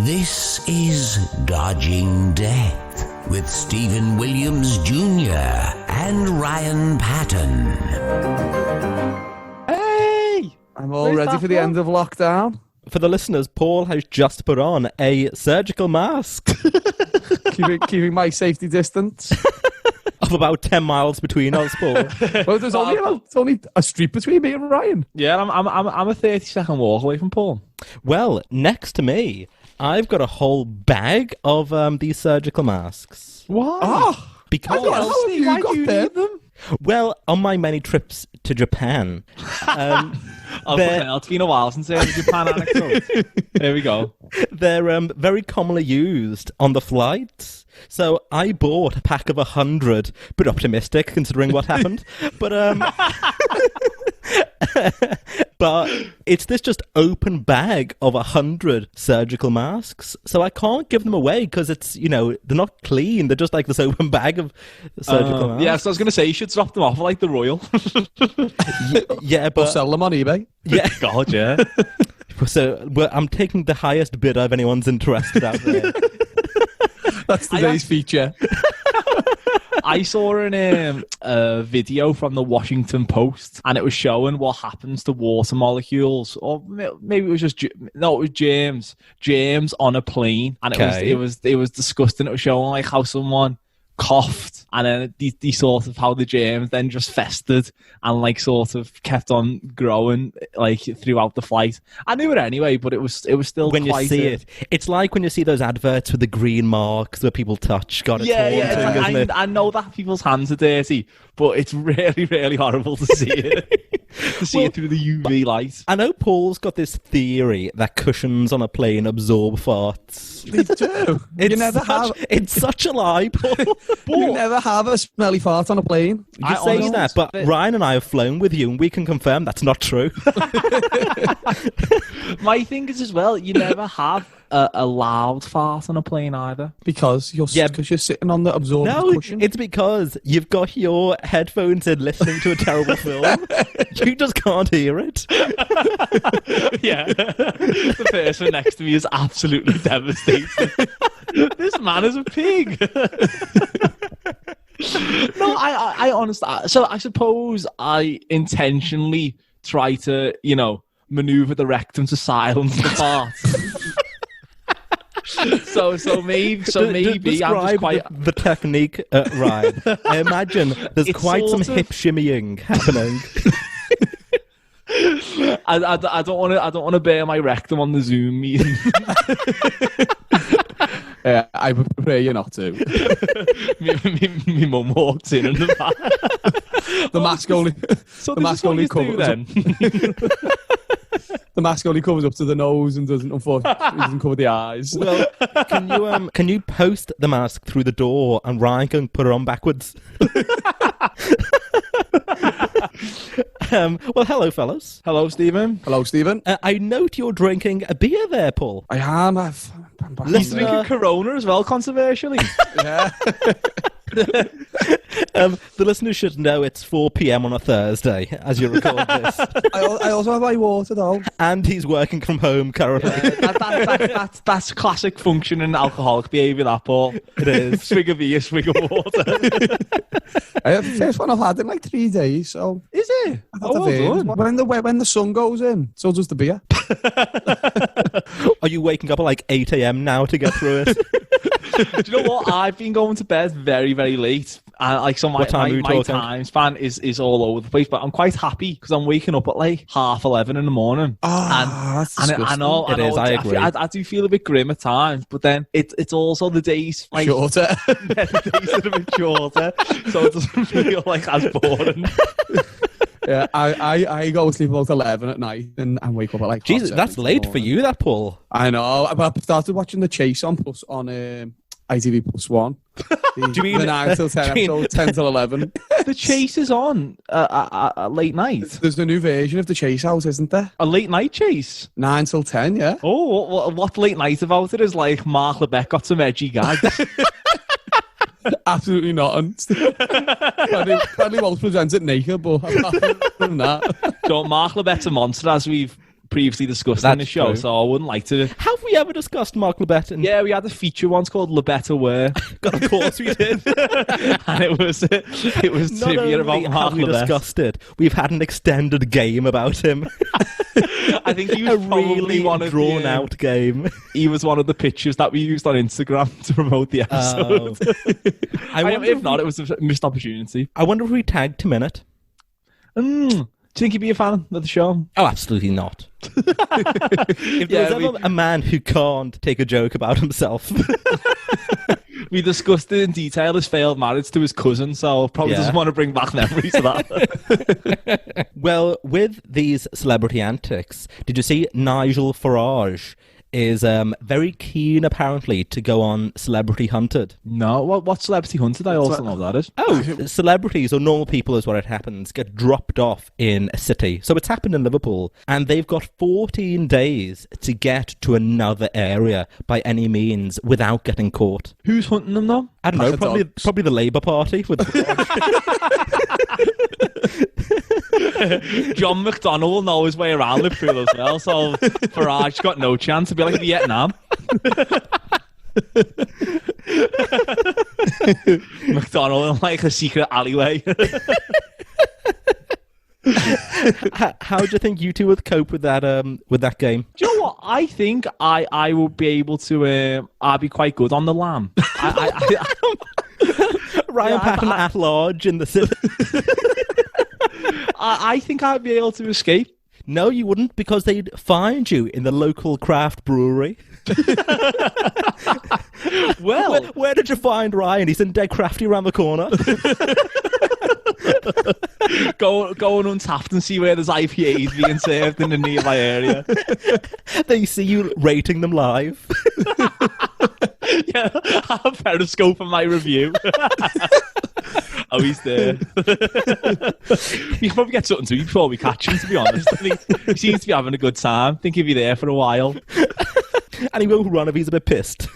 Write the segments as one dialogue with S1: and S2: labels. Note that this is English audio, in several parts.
S1: This is Dodging Death with Stephen Williams Jr. and Ryan Patton.
S2: Hey!
S3: I'm all ready for the end of lockdown.
S2: For the listeners, Paul has just put on a surgical mask
S3: keeping my safety distance.
S2: of about 10 miles between us, Paul.
S3: Well, there's only a street between me and Ryan.
S4: Yeah, I'm a 30-second walk away from Paul.
S2: Well, next to me, I've got a whole bag of these surgical masks.
S4: Why?
S3: Oh,
S2: Because,
S3: how have you got them?
S2: well, on my many trips to Japan,
S4: It's been a while since I heard a Japan anecdote. There we go.
S2: they're very commonly used on the flights. So I bought a pack of 100, but optimistic considering what happened. But but it's this just open bag of 100 surgical masks. So I can't give them away because it's, they're not clean. They're just like this open bag of surgical masks.
S4: Yeah, so I was going to say, you should drop them off like the Royal.
S2: Yeah,
S3: Or
S2: but
S3: sell them on eBay.
S2: yeah.
S4: God, yeah.
S2: So I'm taking the highest bidder if anyone's interested out there.
S3: That's today's feature.
S4: I saw a video from the Washington Post, and it was showing what happens to water molecules, or maybe it was just it was James on a plane, and it was disgusting. It was showing like how someone coughed, and then the sort of how the germs then just festered and like sort of kept on growing like throughout the flight. I knew it anyway, but it was still
S2: When you
S4: quite
S2: see it, it's like when you see those adverts with the green marks where people touch. God, it's haunting, isn't it?
S4: I know that people's hands are dirty, but it's really, really horrible to see it. To see it through the UV light.
S2: I know Paul's got this theory that cushions on a plane absorb farts.
S3: They do.
S2: It's such a lie, Paul.
S3: You never have a smelly fart on a plane.
S2: You say that, but Ryan and I have flown with you, and we can confirm that's not true.
S4: My thing is as well, you never have a loud fart on a plane either.
S3: Because you're sitting on the absorbent cushion.
S2: It's because you've got your headphones in listening to a terrible film. You just can't hear it.
S4: Yeah. The person next to me is absolutely devastated. This man is a pig. No, I honestly... So I suppose I intentionally try to, maneuver the rectum to silence the fart. So maybe
S2: describe
S4: I'm just quite
S2: the technique, Ryan. I imagine there's
S4: It's
S2: quite some
S4: sort of-
S2: hip shimmying happening.
S4: I don't want to bear my rectum on the Zoom meeting.
S3: Yeah, I would prefer you not to.
S4: Me mum walked in and
S3: The mask only.
S4: So
S3: The mask only covers
S4: then.
S3: The mask only covers up to the nose and doesn't cover the eyes.
S2: Well, can you post the mask through the door and Ryan can put it on backwards? Well, hello, fellas.
S4: Hello, Stephen.
S3: Hello, Stephen.
S2: I note you're drinking a beer there, Paul.
S3: I am. I'm back
S4: He's
S3: on there.
S4: drinking Corona as well, controversially.
S3: Yeah.
S2: The listeners should know it's 4 p.m. on a Thursday as you record this.
S3: I also have my water though.
S2: And he's working from home currently.
S4: That's classic functioning alcoholic behaviour, that, Paul.
S2: It is.
S4: Swig of beer, swig of water.
S3: The first one I've had in like 3 days, so
S4: Is it?
S3: I thought when the sun goes in, so does the beer.
S2: Are you waking up at like 8 a.m. now to get through it?
S4: Do you know what? I've been going to bed very, very late. So my time span is all over the place, but I'm quite happy because I'm waking up at like 11:30 in the morning.
S3: That's disgusting.
S4: I know.
S2: I agree.
S4: I do feel a bit grim at times, but then it's also the days like
S3: Shorter.
S4: the days are a bit shorter, so it doesn't feel like as boring.
S3: Yeah, I go to sleep about 11 at night and wake up at like.
S2: Jesus, that's late for you, that, Paul.
S3: I know. I started watching The Chase on ITV +1.
S2: Do you mean
S3: the 9 till 10 episode, 10 till 11?
S4: The Chase is on late night.
S3: There's a new version of The Chase House, isn't there?
S4: A late night chase.
S3: 9 till 10, yeah.
S4: Oh, what late night about it is like Mark Lebeck got some edgy gags.
S3: Absolutely not. Probably won't present it naked, but apart from that.
S4: So Mark Lebeck's a monster, as we've previously discussed in the
S2: That's
S4: show,
S2: true.
S4: so I wouldn't like to.
S2: Have we ever discussed Mark Lebeton?
S4: Yeah, we had a feature once called Le Better Wear,
S2: God, of course we did.
S4: and it was
S2: Not
S4: trivia about
S2: only
S4: Mark
S2: have we
S4: Lebet.
S2: discussed it, we've had an extended game about him.
S4: I think he
S2: A
S4: was probably
S2: really
S4: one of
S2: drawn
S4: the,
S2: out game.
S4: He was one of the pictures that we used on Instagram to promote the episode.
S2: I wonder
S4: if not, it was a missed opportunity.
S2: I wonder if we tagged him in it.
S4: Do you think he'd be a fan of the show?
S2: Oh, absolutely not. If there's
S4: Yeah,
S2: ever a man who can't take a joke about himself,
S4: We discussed it in detail his failed marriage to his cousin, so probably
S2: Yeah.
S4: doesn't want to bring back memories of that.
S2: well, with these celebrity antics, did you see Nigel Farage is very keen, apparently, to go on Celebrity Hunted?
S4: No, what Celebrity Hunted? I also know that is.
S2: Oh, celebrities or normal people is what it happens, get dropped off in a city. So it's happened in Liverpool, and they've got 14 days to get to another area by any means without getting caught.
S4: Who's hunting them though?
S2: I don't know,
S3: Pack of
S2: probably the Labour Party. With
S4: John McDonnell will know his way around Liverpool as well, so Farage's got no chance to be like Vietnam. McDonnell in like a secret alleyway.
S2: How do you think you two would cope with that game?
S4: Do you know what? I think I would be able to. I'd be quite good on the lamb.
S2: Ryan
S4: Yeah,
S2: Patton at large in the city.
S4: I think I'd be able to escape.
S2: No, you wouldn't, because they'd find you in the local craft brewery.
S4: Well,
S2: Where did you find Ryan? He's in Dead Crafty around the corner.
S4: go on Untapped and see where there's IPAs being served in the nearby area.
S2: They see you rating them live.
S4: Yeah, I have Periscope in my review. Oh, he's there. We can probably get something to eat before we catch him, to be honest. I think he seems to be having a good time. I think he'll be there for a while.
S2: And he won't run if he's a bit pissed.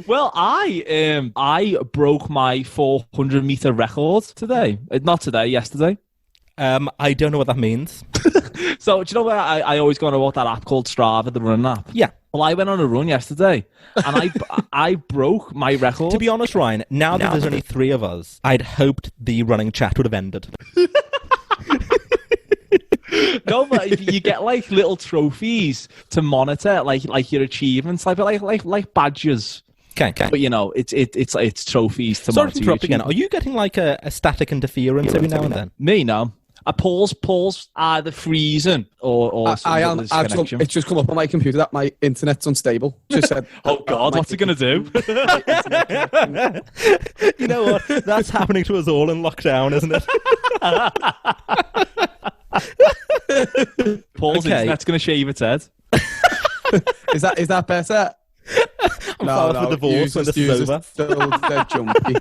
S4: Well, I broke my 400-meter record today. Not today, yesterday.
S2: I don't know what that means.
S4: So, do you know where I always go on about that app called Strava, the running app?
S2: Yeah.
S4: Well, I went on a run yesterday, and I broke my record.
S2: To be honest, Ryan, now that there's only 3 of us, I'd hoped the running chat would have ended.
S4: No, but you get like little trophies to monitor, like your achievements, like badges.
S2: Okay.
S4: But you know, it's trophies to
S2: Sorry
S4: monitor.
S2: to
S4: your
S2: interrupt again. Are you getting like a static interference every now and then?
S4: Me, no. Paul's either freezing or
S3: I am. It's just come up on my computer that my internet's unstable. Just said,
S4: Oh God, what's it gonna do?
S2: You know what? That's happening to us all in lockdown, isn't it?
S4: Paul's
S2: Okay.
S4: internet's gonna shave its head.
S3: Is that better?
S2: I'm filed for divorce when this is over.
S3: Still dead jumpy.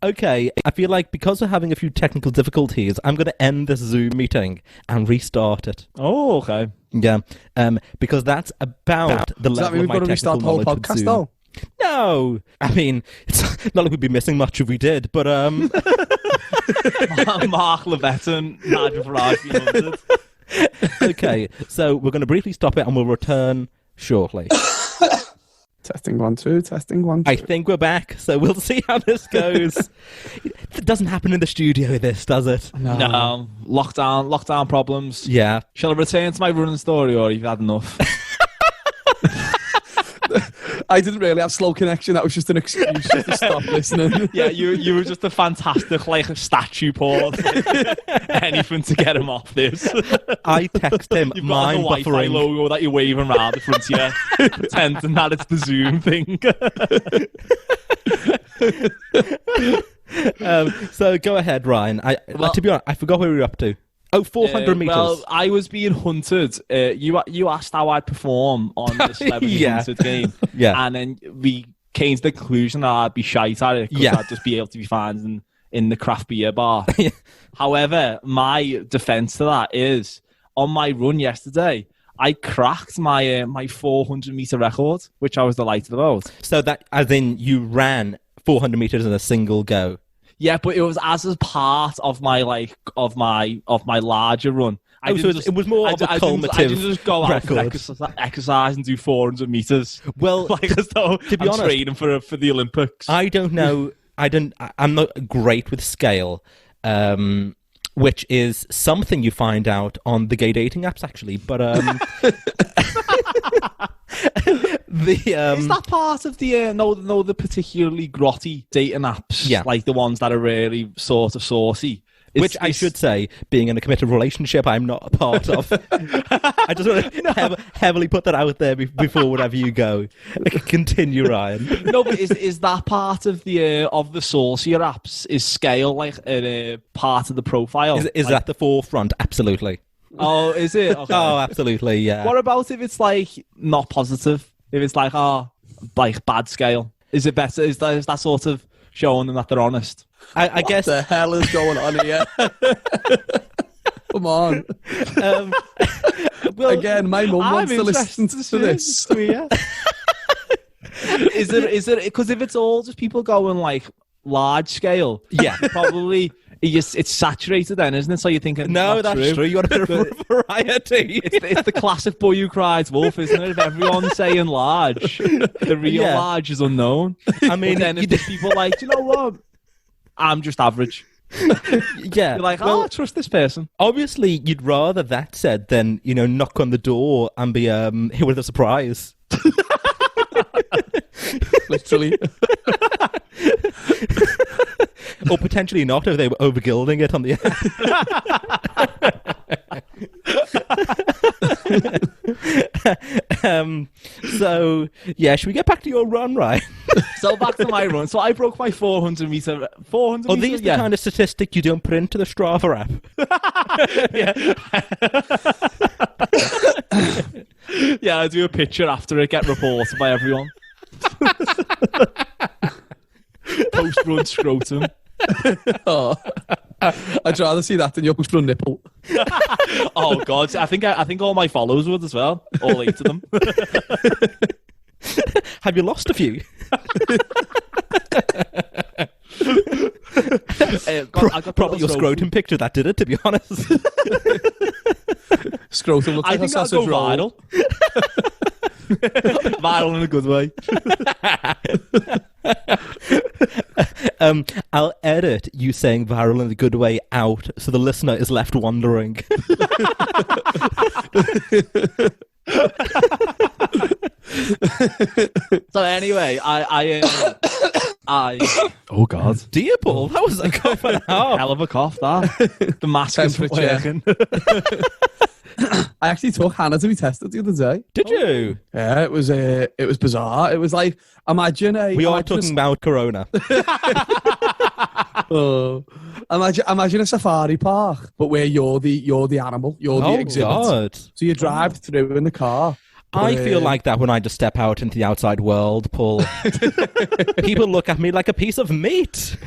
S2: Okay, I feel like because we're having a few technical difficulties, I'm going to end this Zoom meeting and restart it.
S4: Oh, okay.
S2: Yeah, because that's about the
S3: Does that
S2: level
S3: mean
S2: of
S3: we've
S2: my
S3: got to restart
S2: technical
S3: the whole
S2: knowledge with
S3: podcast
S2: Zoom.
S3: though?
S2: No, I mean, it's not like we'd be missing much if we did, but
S4: Mark Lebeton, Nigel Farage being hunted.
S2: okay, so we're going to briefly stop it and we'll return shortly.
S3: Testing 1 2. Testing 1 2.
S2: I think we're back, so we'll see how this goes. It doesn't happen in the studio, this, does it?
S4: No, lockdown problems.
S2: Yeah.
S4: Shall I return to my running story, or you've had enough?
S3: I didn't really have slow connection. That was just an excuse just to stop listening.
S4: Yeah, you were just a fantastic, like a statue, Paul. Anything to get him off this.
S2: I text him
S4: You've got like a
S2: mind
S4: Wi-Fi
S2: buffering.
S4: logo that you're waving around the front of you, pretending that it's the Zoom thing.
S2: So go ahead, Ryan. To be honest, I forgot where we were up to. Oh, 400 meters.
S4: Well, I was being hunted. You asked how I'd perform on the Celebrity
S2: Yeah.
S4: Hunted game.
S2: Yeah.
S4: And then we came to the conclusion that I'd be shite at it because
S2: Yeah.
S4: I'd just be able to be found in the craft beer bar.
S2: Yeah.
S4: However, my defense to that is on my run yesterday, I cracked my 400-meter record, which I was delighted about.
S2: So that, as in, you ran 400 meters in a single go.
S4: Yeah, but it was as a part of my larger run.
S2: It was more of a cumulative
S4: I didn't just go out for
S2: record.
S4: exercise and do 400 meters.
S2: Well,
S4: like as though
S2: to be
S4: I'm
S2: honest,
S4: training for the Olympics.
S2: I don't know. I'm not great with scale, which is something you find out on the gay dating apps, actually. But
S4: is that part of the the particularly grotty dating apps?
S2: Yeah,
S4: like the ones that are really sort of saucy.
S2: Which I should say, being in a committed relationship, I'm not a part of. I just want to heavily put that out there before whatever you go. Continue, Ryan.
S4: No, but is that part of the saucier apps? Is scale like a part of the profile?
S2: Is
S4: like,
S2: that the forefront? Absolutely.
S4: Oh, is it? Okay.
S2: Oh, absolutely. Yeah.
S4: What about if it's like not positive? If it's like like bad scale, is it better? Is that sort of showing them that they're honest?
S2: I guess.
S3: What the hell is going on here? Come on.
S2: Well,
S3: again, my mum wants to listen to this.
S4: Is it because if it's all just people going like large scale,
S2: yeah,
S4: probably it's saturated then, isn't it? So you're thinking,
S2: no, that's true. You got a bit of variety.
S4: It's the classic boy who cried wolf, isn't it? If everyone's saying large, the real large is unknown.
S2: I mean,
S4: but then if there's people like, do you know what? I'm just average.
S2: Yeah.
S4: You're like, I trust this person.
S2: Obviously, you'd rather that said than, knock on the door and be hit with a surprise.
S3: Literally.
S2: Or potentially not if they were overgilding it on the so yeah, should we get back to your run, Ryan?
S4: So back to my run. So I broke my 400 meter.
S2: Oh, these are the kind of statistic you don't put into the Strava app.
S4: Yeah, I do a picture after it, get reported by everyone. Post-run scrotum.
S3: Oh, I'd rather see that than your post-run nipple.
S4: Oh God, I think all my followers would as well. All 8 of them.
S2: Have you lost a few? Probably your scrotum picture that did it, to be honest.
S3: Scrotum looks like
S4: I think
S3: a sausage roll.
S4: Viral. Viral in a good way.
S2: I'll edit you saying viral in a good way out so the listener is left wondering.
S4: So anyway, I oh God,
S2: dear Paul, that was a cough and a half.
S4: Hell of a cough, that. The mask is for checking.
S3: I actually took Hannah to be tested the other day.
S2: Did you?
S3: Yeah, it was bizarre. It was like, imagine
S2: we are talking about Corona.
S3: Imagine a safari park, but where you're the animal, you're the exhibit.
S2: God.
S3: So you drive through in the car.
S2: I feel like that when I just step out into the outside world, Paul. People look at me like a piece of meat.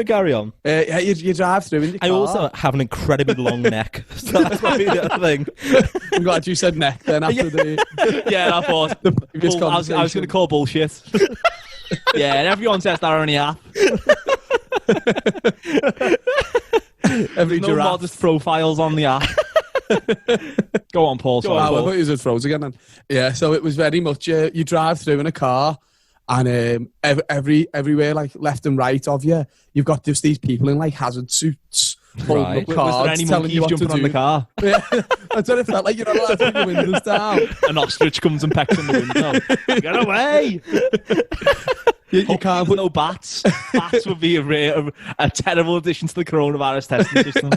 S2: Carry on.
S3: Yeah, you drive through in the car.
S2: I also have an incredibly long neck, so that's probably the other thing.
S3: I'm glad you said neck then after
S4: Yeah, I thought. I was going to call bullshit. Yeah, and everyone says that on the app.
S3: Every
S4: no modest profiles on the app. Go on, Paul.
S3: I thought you was froze again. Then. Yeah, so it was very much you drive through in a car, and everywhere like left and right of you, you've got just these people in like hazard suits holding up cards,
S4: was there any
S3: telling you what
S4: jumping
S3: to
S4: on
S3: do.
S4: the car?
S3: Yeah, that's what it felt like. You're not allowed to put your windows down.
S4: An ostrich comes and pecks on the window. Get away!
S3: You can't put
S4: no bats. Bats would be a terrible addition to the coronavirus testing system.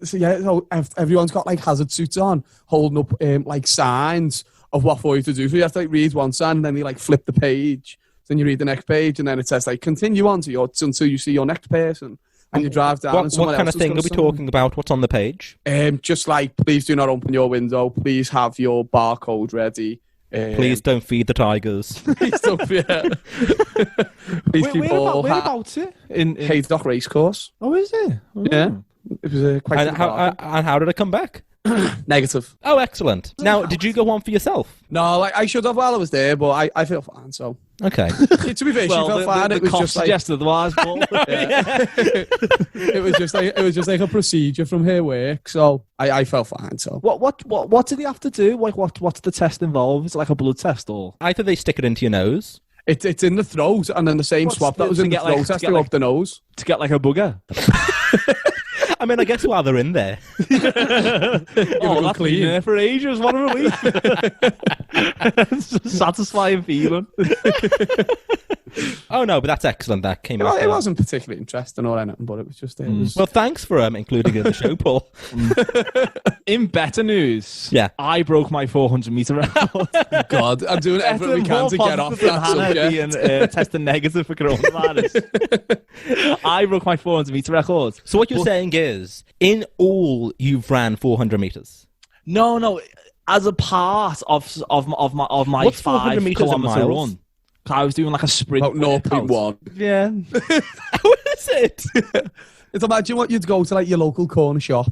S3: So everyone's got like hazard suits on, holding up like signs of what for you to do. So you have to like read one sign, and then you like flip the page. Then you read the next page, and then it says like continue on until you see your next person, and you drive down.
S2: What kind of thing are we talking about? What's on the page?
S3: Just like please do not open your window. Please have your barcode ready.
S2: Please don't feed the tigers.
S3: Please don't. Yeah. Please keep all.
S4: Whereabouts it? In
S3: Haydock Racecourse.
S4: Oh, is it? Oh.
S3: Yeah. It was quite.
S2: And how did it come back?
S3: Negative.
S2: Oh, excellent. Now, did you go on for yourself?
S3: No, like, I should have while I was there, but I feel fine. So
S2: Okay.
S3: to be fair, she felt fine.
S4: The
S3: It was
S4: cost
S3: just like
S4: suggested otherwise. Paul.
S3: it was just like a procedure from her work. So I felt fine. So
S4: What did he have to do? Like, what's the test involved? Is it like a blood test or?
S2: Either they stick it into your nose.
S3: it's in the throat, and then the same
S4: What's
S3: swab that
S4: the-
S3: was
S4: to
S3: in the
S4: get, like-
S3: throat
S4: to
S3: has
S4: get,
S3: to go
S4: like-
S3: up the nose.
S4: To get like a booger?
S2: I mean, I guess while they're in there.
S4: Oh, that's been there for ages. What a relief. Satisfying feeling.
S2: Oh, no, but that's excellent. That came out.
S3: It wasn't particularly interesting or anything, but it was just. It was,
S2: Well, thanks for including it in the show, Paul.
S4: In better news,
S2: Yeah.
S4: I broke my 400-meter record.
S3: God, I'm doing everything we can to get off that subject.
S4: Being testing negative for coronavirus. I broke my 400-meter record.
S2: So what you're saying is, in all, you've ran 400 meters.
S4: No. As a part of my
S2: What's 400
S4: 5
S2: meters in
S4: kilometer
S2: miles?
S4: run, I was doing like a sprint.
S3: About
S4: workout.
S3: 0.1.
S4: Yeah.
S2: How is it?
S3: It's imagine what you'd go to like your local corner shop.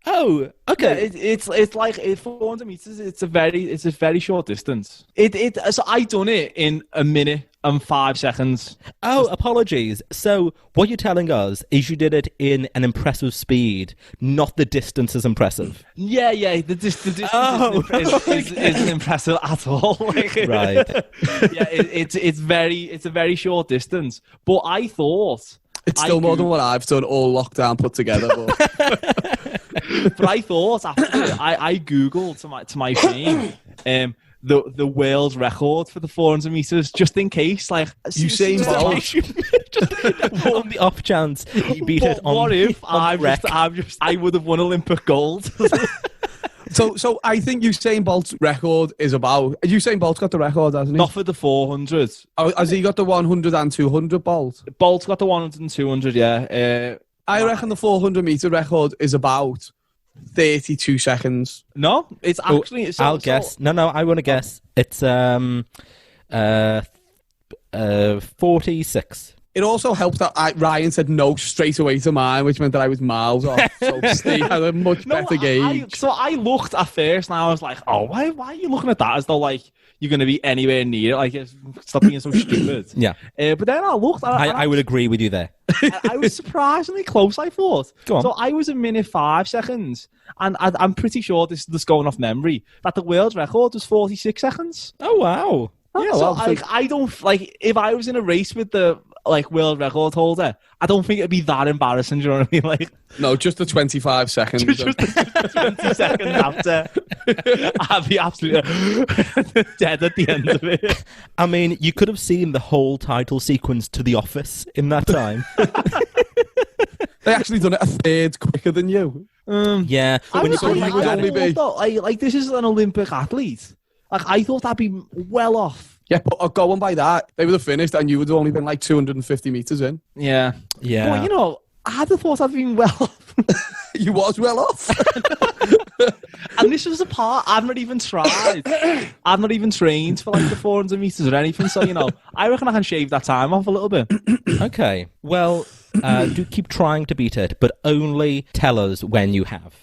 S2: Oh,
S4: Yeah,
S2: okay.
S4: it's like 400 meters. It's a very short distance. So I done it in a minute and 5 seconds.
S2: Oh, apologies. So what you're telling us is you did it in an impressive speed, not the distance is impressive.
S4: Yeah. The distance
S2: Oh.
S4: isn't impressive at all. Like,
S2: Right.
S4: Yeah, it's a very short distance. But I thought
S3: It's still more than what I've done all lockdown put together.
S4: But I thought after I googled to my shame the world record for the 400 meters just in case, like
S3: Usain Bolt.
S2: Just on the off chance you beat it on.
S4: What if
S2: on rec.
S4: I would have won Olympic gold?
S3: So I think Usain Bolt's record is about. Usain Bolt's got the record, hasn't he?
S4: Not for the 400.
S3: Oh, has he got the 100 and 200 Bolt?
S4: Bolt's got the 100 and 200. Yeah.
S3: I reckon the 400 meter record is about 32 seconds.
S4: No, it's
S2: Oh,
S4: actually.
S2: I'll guess. No, I want to guess. It's 46.
S3: It also helped that Ryan said no straight away to mine, which meant that I was miles off. So Steve had a much better gauge.
S4: So I looked at first and I was like, oh, why are you looking at that as though like you're going to be anywhere near it? Like, stop being so stupid.
S2: Yeah.
S4: But then I looked and
S2: I would agree with you there.
S4: I was surprisingly close, I thought.
S2: Go on.
S4: So I was a minute 5 seconds. And I'm pretty sure this is just going off memory that the world record was 46 seconds.
S2: Oh, wow.
S3: Yeah,
S4: So
S3: well,
S4: I don't like if I was in a race with the like world record holder, I don't think it'd be that embarrassing. Do you know what I mean? Like
S3: No, just the 25 seconds.
S4: just 20 seconds after, I'd be absolutely dead at the end of it.
S2: I mean, you could have seen the whole title sequence to The Office in that time.
S3: They actually done it a third quicker than you.
S2: Yeah.
S3: I
S2: When you
S3: was
S2: go
S3: like,
S2: back
S3: would
S2: at
S3: only
S2: it-
S3: be-
S4: Though, like this is an Olympic athlete. Like I thought that'd be well off.
S3: Yeah, but going by that, they would have finished and you would have only been like 250 metres in.
S4: Yeah.
S2: Yeah.
S4: But you know, I'd have thought I'd been well off.
S3: You was well off.
S4: And this was a part I've not even tried. I've not even trained for like the 400 meters or anything. So, you know, I reckon I can shave that time off a little bit.
S2: Okay. Well, do keep trying to beat it, but only tell us when you have.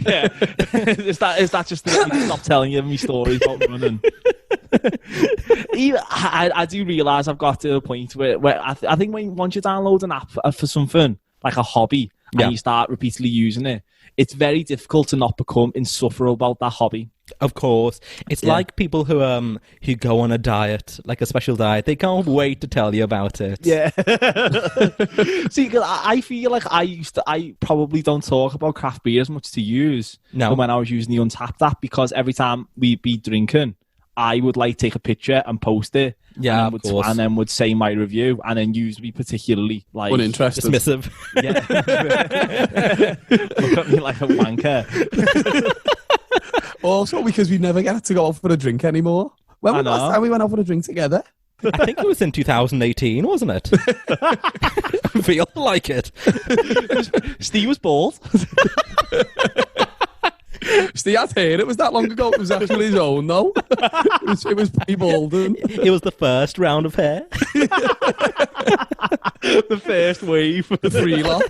S4: Yeah. Is that just the way to stop telling you my stories about running? I do realise I've got to a point where I think once you download an app for something, like a hobby, and you start repeatedly using it, it's very difficult to not become insufferable about that hobby.
S2: Of course. It's like people who go on a diet, like a special diet. They can't wait to tell you about it.
S4: Yeah. See, 'cause I feel like I probably don't talk about craft beer as much to use
S2: No.
S4: than when I was using the Untapped app, because every time we'd be drinking, I would like take a picture and post it.
S2: Yeah,
S4: and
S2: of course.
S4: and then would say my review, and then usually particularly like
S3: Uninterested.
S2: Dismissive.
S4: Yeah. Look at me like a wanker.
S3: Also, because we never get to go out for a drink anymore. When was the last time we went out for a drink together?
S2: I think it was in 2018, wasn't it? I feel like it.
S4: Steve was bald.
S3: Steve had hair. It was that long ago. It was actually his own, though. It was pretty golden.
S2: It was the first round of hair.
S4: The first wave.
S3: The free lot.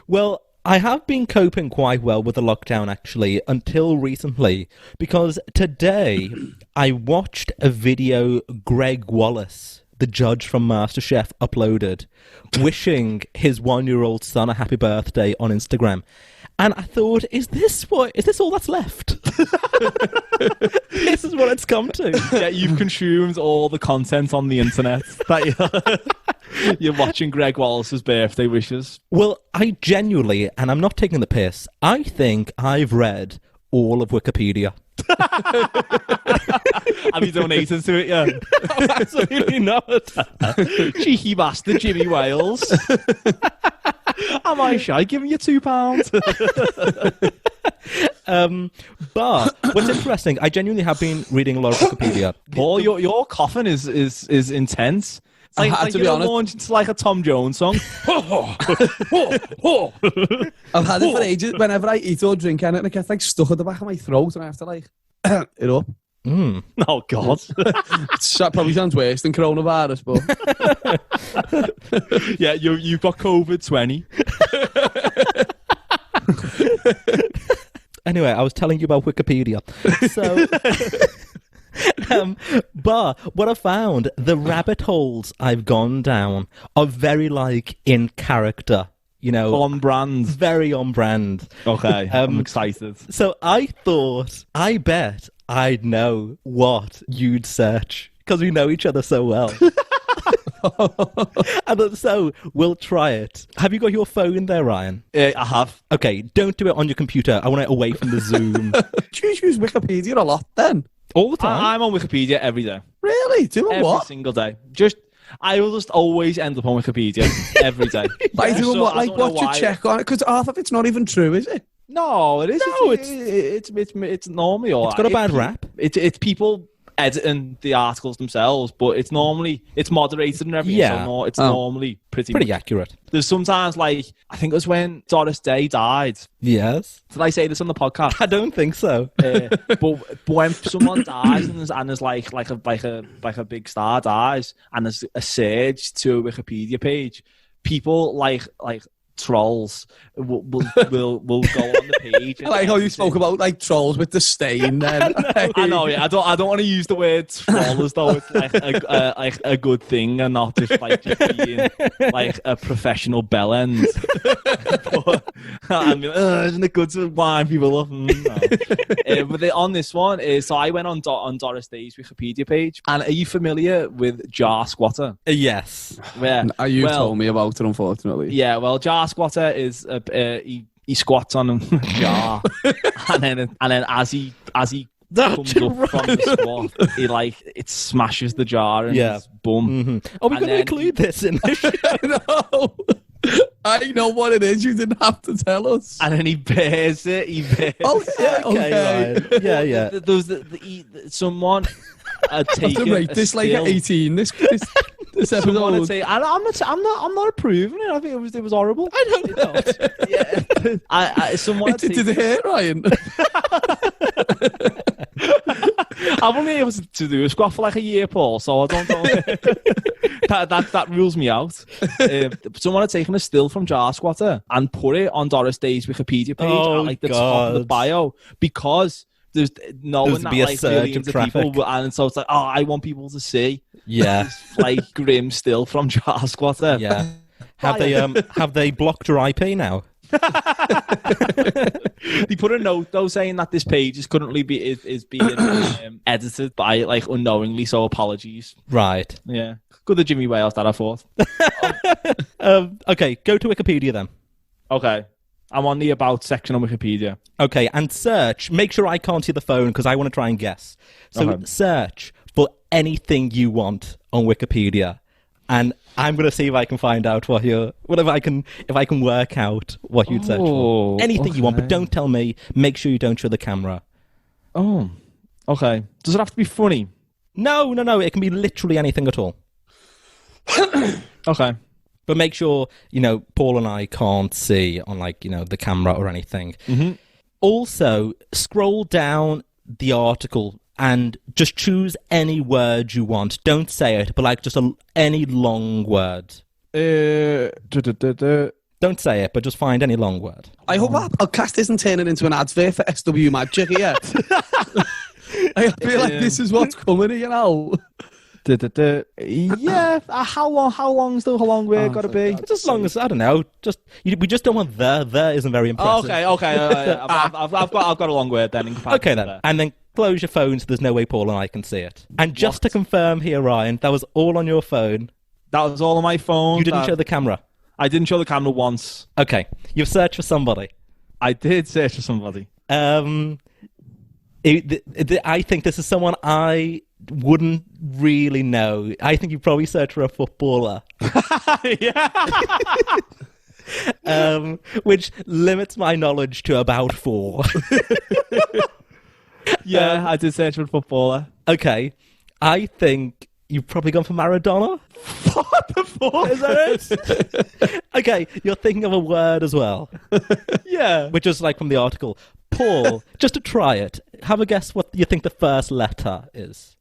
S2: Well, I have been coping quite well with the lockdown, actually, until recently, because today I watched a video Greg Wallace, the judge from MasterChef, uploaded, wishing his 1-year-old son a happy birthday on Instagram. And I thought, is this all that's left? This is what it's come to.
S4: Yeah, you've consumed all the content on the internet that you're watching Greg Wallace's birthday wishes.
S2: Well, I genuinely, and I'm not taking the piss, I think I've read all of Wikipedia.
S4: Have you donated to it yet?
S2: Absolutely not.
S4: Cheeky bastard, Jimmy Wales. Am I shy giving you £2?
S2: But what's interesting, I genuinely have been reading a lot of Wikipedia.
S4: Paul, your coughing is intense. It's like,
S3: to be honest,
S4: launched into like a Tom Jones song.
S3: I've had it for ages. Whenever I eat or drink anything, it gets like stuck at the back of my throat, and I have to like it up.
S4: Oh God!
S3: It probably sounds worse than coronavirus, but
S4: Yeah, you've got COVID-20.
S2: Anyway, I was telling you about Wikipedia. So, but what I found, the rabbit holes I've gone down are very like in character. You know,
S4: On brand.
S2: very on brand.
S4: Okay, I'm excited.
S2: So I thought, I bet I'd know what you'd search because we know each other so well. So we'll try it. Have you got your phone there, Ryan?
S4: I have.
S2: Okay, don't do it on your computer. I want it away from the Zoom.
S3: do you use Wikipedia a lot then?
S2: All the time.
S4: I'm on Wikipedia every day.
S3: Really? Doing
S4: Every
S3: what?
S4: single day. I will just always end up on Wikipedia every day.
S3: Like doing
S4: So
S3: what?
S4: I
S3: Like
S4: don't know
S3: what you
S4: why.
S3: check on it? Because half of it's not even true, is it?
S4: No, it is.
S2: No,
S4: It's normally all
S2: It's got a
S4: right.
S2: bad rap.
S4: It's people editing the articles themselves, but it's moderated and everything.
S2: Yeah.
S4: So no, it's normally pretty
S2: Accurate.
S4: There's sometimes like I think it was when Doris Day died.
S2: Yes.
S4: Did I say this on the podcast?
S2: I don't think so.
S4: But when someone dies and there's like a big star dies and there's a surge to a Wikipedia page, people like trolls will go on the page.
S3: I like how you spoke about like trolls with the stain. Then
S4: I know, yeah. I don't want to use the word troll as though it's like a good thing and not just being like a professional bellend. But I mean, isn't it good to wind people up? No. But on this one is so I went on Doris Day's Wikipedia page, and are you familiar with Jar Squatter?
S2: Yes.
S4: Where
S3: you told me about it, unfortunately.
S4: yeah, well, Jar Squatter is he squats on a jar, and then as he comes up from the squat, it smashes the jar in his bum.
S2: Mm-hmm. Are we
S4: And
S2: going to
S4: then
S2: include this in the show?
S3: I know what it is. You didn't have to tell us.
S4: And then he bears it.
S3: Oh, yeah, okay.
S2: Ryan. Yeah.
S4: There was someone had
S3: I have
S4: taken
S3: to rate this like at 18. This
S4: Someone had
S3: episode.
S4: say, I'm not approving it. I think it was horrible.
S2: I don't know.
S4: Yeah, someone had
S3: Did
S4: taken,
S3: it hurt, Ryan?
S4: I've only been able to do a squat for like a year, Paul. So I don't know. that rules me out. Someone had taken a still from Jar Squatter and put it on Doris Day's Wikipedia page
S2: Oh,
S4: at like the top of the
S2: God.
S4: bio because there's no one
S2: There's to
S4: that
S2: be a
S4: like
S2: surge
S4: millions
S2: of
S4: of people,
S2: traffic.
S4: and so it's like, oh, I want people to see
S2: Yeah.
S4: this like grim still from Jar Squatter.
S2: Yeah. Have they blocked your IP now?
S4: They put a note though saying that this page is currently being edited by like unknowingly, so apologies.
S2: Right.
S4: Yeah, good at Jimmy Wales that I thought.
S2: Okay, go to Wikipedia then.
S4: Okay, I'm on the about section on Wikipedia.
S2: Okay, and search. Make sure I can't see the phone because I want to try and guess. So
S4: Okay.
S2: search for anything you want on Wikipedia, and I'm going to see if I can find out if I can work out what you'd search
S4: Oh,
S2: for. Anything you want, but
S4: okay.
S2: don't tell me. Make sure you don't show the camera.
S4: Oh, okay. Does it have to be funny?
S2: No. It can be literally anything at all.
S4: Okay.
S2: But make sure, Paul and I can't see on, the camera or anything.
S4: Mm-hmm.
S2: Also, scroll down the article and just choose any word you want. Don't say it, but, just any long word. Don't say it, but just find any long word.
S3: I hope our podcast isn't turning into an advert for SW Magic here. I feel like this is what's coming, you know.
S4: Yeah. How long's the long word got to be?
S2: Just as long as, I don't know, we just don't want the isn't very impressive.
S4: Okay. I've got a long word then.
S2: Okay then. And then close your phone so there's no way Paul and I can see it. And just to confirm here, Ryan, that was all on your phone.
S4: That was all on my phone.
S2: You didn't show the camera.
S4: I didn't show the camera once.
S2: Okay. You've searched for somebody.
S4: I did search for somebody.
S2: I think this is someone I wouldn't really know. I think you probably searched for a footballer.
S4: Yeah.
S2: Which limits my knowledge to about 4.
S4: Yeah, I did search for a footballer.
S2: Okay. I think you've probably gone for Maradona.
S4: What the fuck? Is that it?
S2: Okay, you're thinking of a word as well.
S4: Yeah.
S2: Which is like from the article. Paul, just to try it, have a guess what you think the first letter is.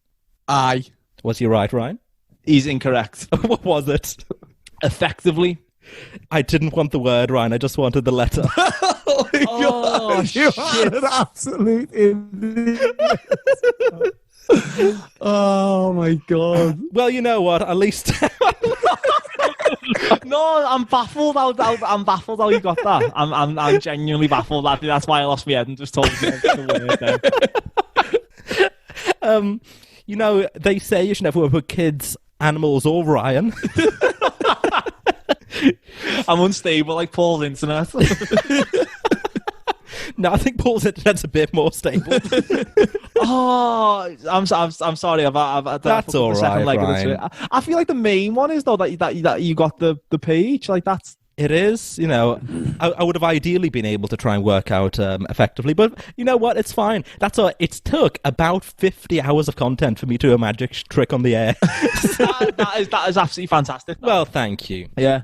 S3: I.
S2: Was you right, Ryan?
S4: He's incorrect.
S2: What was it?
S4: Effectively.
S2: I didn't want the word, Ryan. I just wanted the letter.
S3: Oh, my God. You are an absolute idiot. Oh, my God.
S2: Well, you know what? At least...
S4: No, I'm baffled. I'm baffled how you got that. I'm genuinely baffled. That's why I lost my head and just told you the word.
S2: You know, they say you should never work with kids, animals, or Ryan.
S4: I'm unstable like Paul's internet.
S2: No, I think Paul's internet's a bit more stable.
S4: Oh, I'm sorry.
S2: That's all right, Ryan.
S4: I feel like the main one is though that you got the page like that's.
S2: It is, you know, I would have ideally been able to try and work out effectively, but you know what? It's fine. That's all. It took about 50 hours of content for me to do a magic trick on the air.
S4: that is absolutely fantastic.
S2: Well, thank you.
S4: Yeah.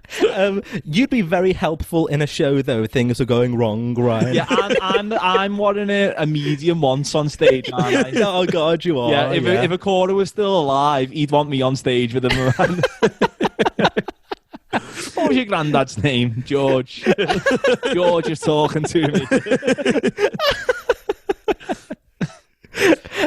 S2: You'd be very helpful in a show, though. Things are going wrong, Ryan.
S4: Yeah, I'm wanting a medium once on stage, aren't I?
S2: Oh, God, you are.
S4: Yeah, if a caller was still alive, he'd want me on stage with him around. What was your granddad's name? George. George is talking to me.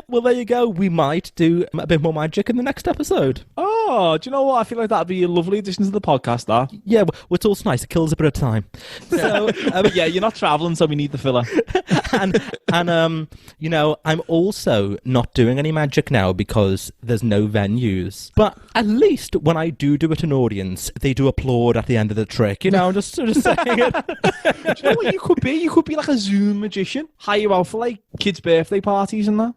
S2: Well, there you go. We might do a bit more magic in the next episode.
S4: Oh, do you know what? I feel like that'd be a lovely addition to the podcast, that.
S2: Yeah, well, it's also nice. It kills a bit of time. So,
S4: yeah, you're not travelling, so we need the filler.
S2: and you know, I'm also not doing any magic now because there's no venues. But at least when I do it in audience, they do applaud at the end of the trick. You know, I'm just saying it.
S4: Do you know what you could be? You could be like a Zoom magician. Hire you out for like kids' birthday parties and that.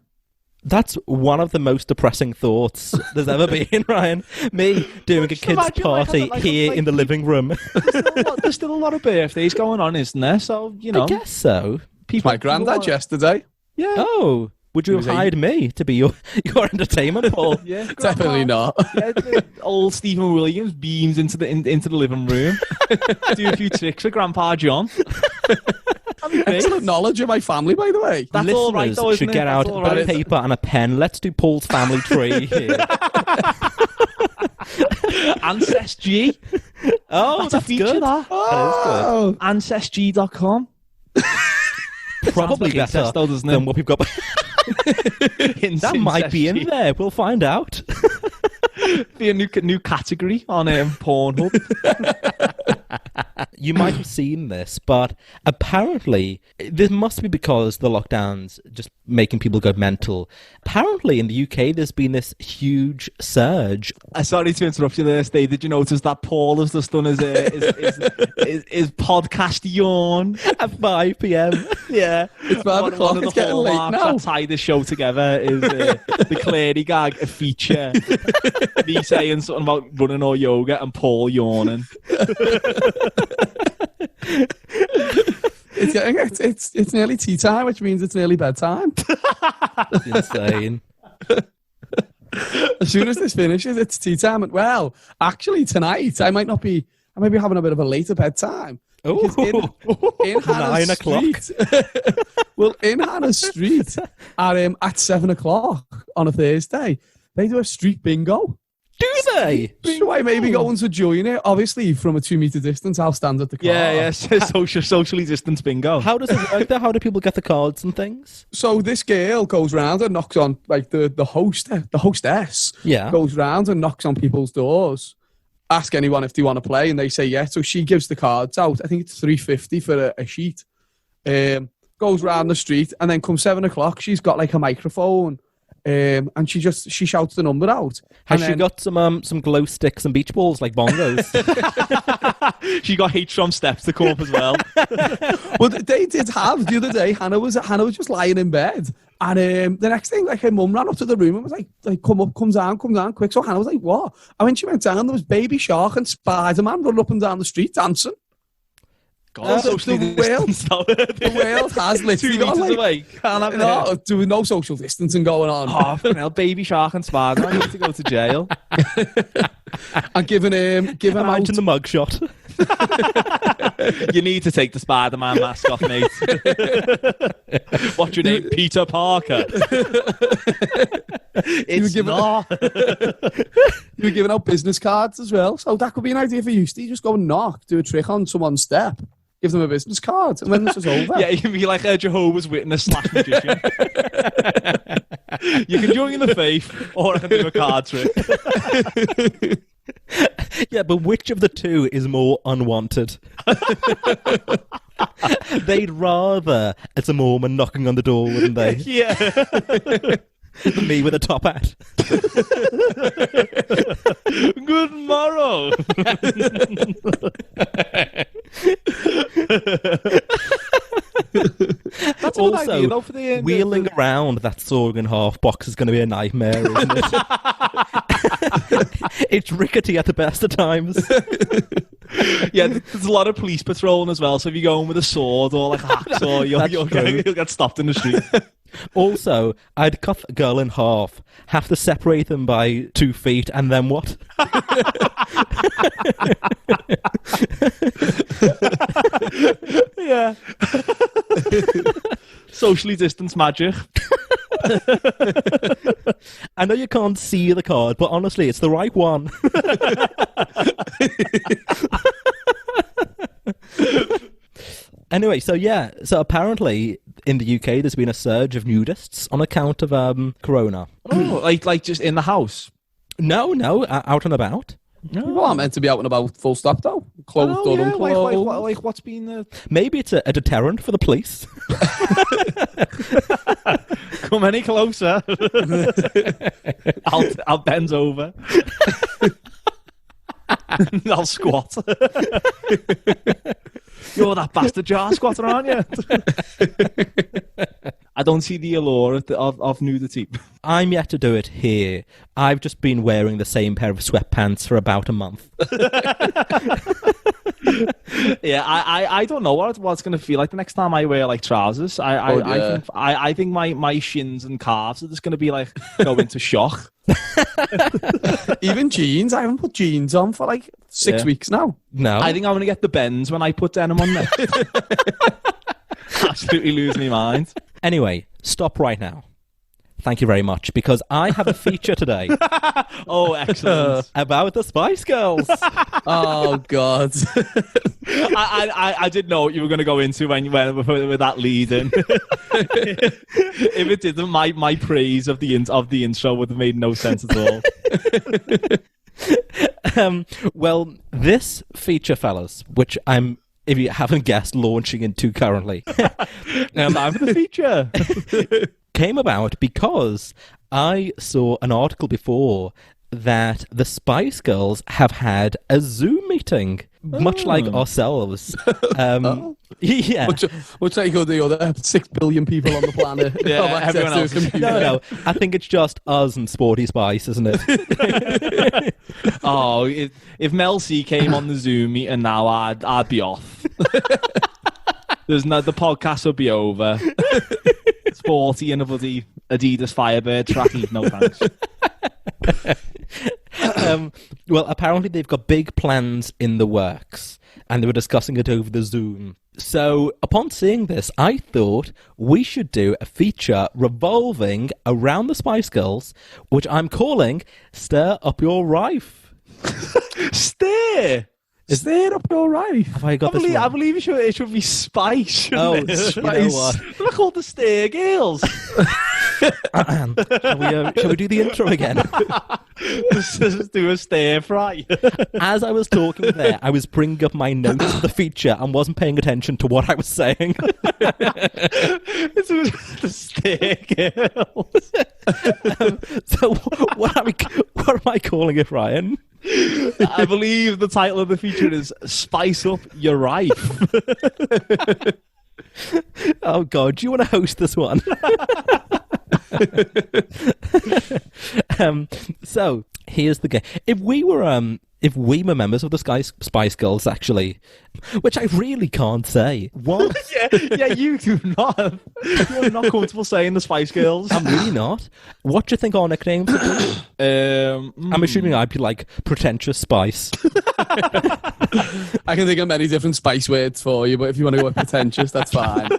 S2: That's one of the most depressing thoughts there's ever been, Ryan. Me doing a kid's party here in the living room.
S4: There's still a lot of birthdays going on, isn't there? So, you know.
S2: I guess so.
S3: My granddad yesterday.
S4: Yeah.
S2: Oh, would you have hired me to be your entertainment, Paul?
S4: Yeah,
S3: Definitely not.
S4: Yeah, old Stephen Williams beams into the living room. Do a few tricks for Grandpa John.
S3: Excellent knowledge of my family, by the way.
S4: That's
S2: Listeners
S4: all right, though,
S2: should get out a bit of paper and a pen. Let's do Paul's family tree here.
S4: Ancestry.
S2: Oh,
S4: that's a feature,
S2: good.
S4: that.
S3: Oh.
S2: That is
S4: Ancestry.com.
S2: good. Probably better than what we've got. That might be in there. We'll find out.
S4: Be a new category on Pornhub.
S2: You might have seen this, but apparently this must be because the lockdown's just making people go mental. Apparently in the UK there's been this huge surge.
S4: Sorry to interrupt you there, Steve. Did you notice that Paul has just done his podcast yawn
S2: At 5 p.m.
S4: Yeah,
S3: It's 5 o'clock.
S4: One of
S3: It's
S4: the
S3: getting late
S4: hallmarks
S3: now.
S4: that tie this show together is the Clary gag, a feature. Me saying something about running or yoga and Paul yawning.
S3: It's nearly tea time, which means it's nearly bedtime.
S2: Insane.
S3: As soon as this finishes, it's tea time. And, well, actually, tonight I might be having a bit of a later bedtime.
S2: Oh,
S3: In Hannah
S2: 9 o'clock.
S3: Street, well, in Hannah Street at 7 o'clock on a Thursday, they do a street bingo.
S2: Do they?
S3: So I may be going to join it. Obviously, from a 2 meter distance, I'll stand at the car.
S4: Yeah. Socially distance bingo.
S2: How does it work there? How do people get the cards and things?
S3: So this girl goes round and knocks on, like, the hostess.
S2: Yeah.
S3: Goes round and knocks on people's doors. Ask anyone if they want to play, and they say yeah. So she gives the cards out. I think it's $3.50 for a sheet. Goes round the street, and then come 7 o'clock, she's got like a microphone. And she shouts the number out.
S2: Has she got some glow sticks and beach balls like bongos?
S4: She got H-Tron steps to come up as well.
S3: Well, they did have the other day. Hannah was just lying in bed, and the next thing, like, her mum ran up to the room and was like, come down, quick. So Hannah was like, what? And when she went down, there was Baby Shark and Spider-Man running up and down the street dancing.
S4: God,
S3: the world has literally
S4: 2
S3: got,
S4: meters
S3: like,
S4: away. Can't have it.
S3: no, there was no social distancing going on.
S4: Fucking hell, Baby Shark and Spider-Man need to go to jail.
S3: And giving out.
S2: Imagine the mugshot.
S4: You need to take the Spider-Man mask off, mate. What's your name? Peter Parker. It's not.
S3: You were giving out business cards as well, so that could be an idea for you, Steve. Just go and knock, do a trick on someone's step, give them a business card, and when this is over,
S4: Yeah, you can be like a Jehovah's Witness / magician. You can join the faith, or I can do a card trick.
S2: Yeah, but which of the two is more unwanted? They'd rather it's a Mormon knocking on the door, wouldn't they?
S4: Yeah.
S2: Than me with a top hat.
S4: Good morrow. That's a good
S2: Also,
S4: idea, though, for the
S2: wheeling around that saw in half box is going to be a nightmare, isn't it? It's rickety at the best of times.
S4: Yeah, there's a lot of police patrolling as well. So if you go in with a sword or like a hacksaw, you'll get stopped in the street.
S2: Also, I'd cut a girl in half, have to separate them by 2 feet, and then what?
S4: Yeah. Socially distanced magic.
S2: I know you can't see the card, but honestly, it's the right one. Anyway, so apparently in the UK there's been a surge of nudists on account of corona.
S4: Oh, like just in the house?
S2: No, out and about.
S3: People aren't meant to be out and about full stop, though. Clothed or unclothed.
S4: Like what's been the...
S2: Maybe it's a deterrent for the police.
S4: Come any closer. I'll bend over. I'll squat. You're that bastard jar squatter, aren't you? I don't see the allure of nudity.
S2: I'm yet to do it here. I've just been wearing the same pair of sweatpants for about a month.
S4: Yeah, I don't know what it's going to feel like the next time I wear like trousers. I think my shins and calves are just going to be like go into shock.
S3: Even jeans. I haven't put jeans on for like 6 weeks now.
S2: No,
S4: I think I'm going to get the bends when I put denim on there. Absolutely lose my mind.
S2: Anyway, stop right now. Thank you very much, because I have a feature today.
S4: Oh, excellent.
S2: About the Spice Girls.
S3: Oh, God.
S4: I didn't know what you were going to go into when you went with that lead in. If it didn't, my praise of the intro would have made no sense at all.
S2: Well, this feature, fellas, which I'm, if you haven't guessed, launching into currently.
S4: Time for the feature.
S2: Came about because I saw an article before that the Spice Girls have had a Zoom meeting, much like ourselves. Yeah.
S3: Much like the other 6 billion people on the planet.
S4: Yeah,
S3: have access
S4: everyone
S3: to a
S4: else is-
S3: computer.
S2: No, I think it's just us and Sporty Spice, isn't it?
S4: Oh, if Mel C came on the Zoom meeting now, I'd be off. The podcast would be over. Sporty and a bloody Adidas Firebird tracking. No thanks.
S2: Well, apparently they've got big plans in the works, and they were discussing it over the Zoom. So, upon seeing this, I thought we should do a feature revolving around the Spice Girls, which I'm calling Stir Up Your Rife.
S4: Stare.
S3: Is that up all right?
S2: Have I got this
S4: I
S2: wrong?
S4: believe it should be Spice. Shouldn't it?
S2: You know what?
S4: They're called the Stare Girls.
S2: Shall we do the intro again?
S4: Let's do a stir fry.
S2: As I was talking there, I was bringing up my notes of the feature and wasn't paying attention to what I was saying.
S4: It's the Stare Girls.
S2: So what am I calling it, Ryan?
S4: I believe the title of the feature is Spice Up Your Rife.
S2: Oh God, do you want to host this one? So here's the game. If we were members of the Spice Girls, actually, which I really can't say. What?
S4: yeah, you do not. You're not comfortable saying the Spice Girls.
S2: I'm really not. What do you think our nicknames would be? I'm assuming I'd be like Pretentious Spice.
S3: I can think of many different spice words for you, but if you want to go with pretentious, that's fine.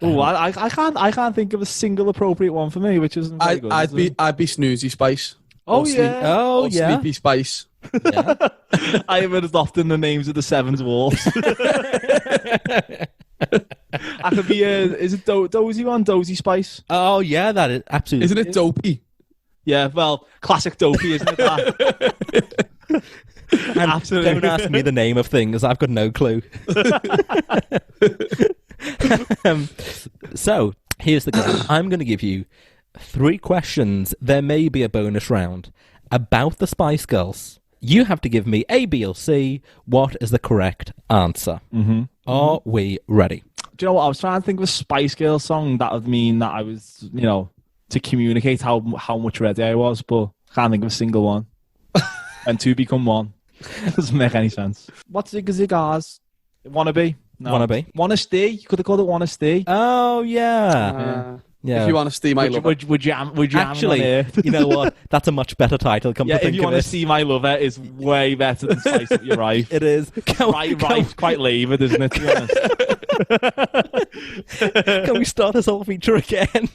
S4: Oh, I can't think of a single appropriate one for me, which isn't very good.
S3: I'd be Snoozy Spice.
S4: Oh,
S3: Or
S4: yeah.
S2: Oh
S3: or
S2: yeah.
S3: Sleepy Spice.
S2: Yeah.
S4: I have it as often the names of the Seven Dwarfs. I could be is it Dozy one? Dozy Spice?
S2: Oh yeah, that is absolutely.
S3: Isn't it Dopey?
S4: Yeah, well, classic dopey, isn't it? That?
S2: And
S4: Absolutely.
S2: don't ask me the name of things. I've got no clue. So here's the game. I'm going to give you 3 questions. There may be a bonus round about the Spice Girls. You have to give me A, B, or C. What is the correct answer?
S4: Mm-hmm.
S2: Are we ready?
S4: Do you know what? I was trying to think of a Spice Girls song that would mean that I was, to communicate how much ready I was, but can't think of a single one. And 2 become 1. Doesn't make any sense. What's Zigazigars? Wanna be? No.
S2: Wanna be?
S4: Wanna stay? You could have called it Wanna stay.
S2: Oh yeah. Yeah.
S3: If you want to steam my lover.
S4: Would you
S2: Actually, you know what? That's a much better title. Come
S4: yeah,
S2: to think
S4: if you
S2: of
S4: want to
S2: it.
S4: see my lover is way better than Spice Up Your Rife.
S2: It is.
S4: Rife's quite laboured, isn't it, to be honest?
S2: Can we start this whole feature again?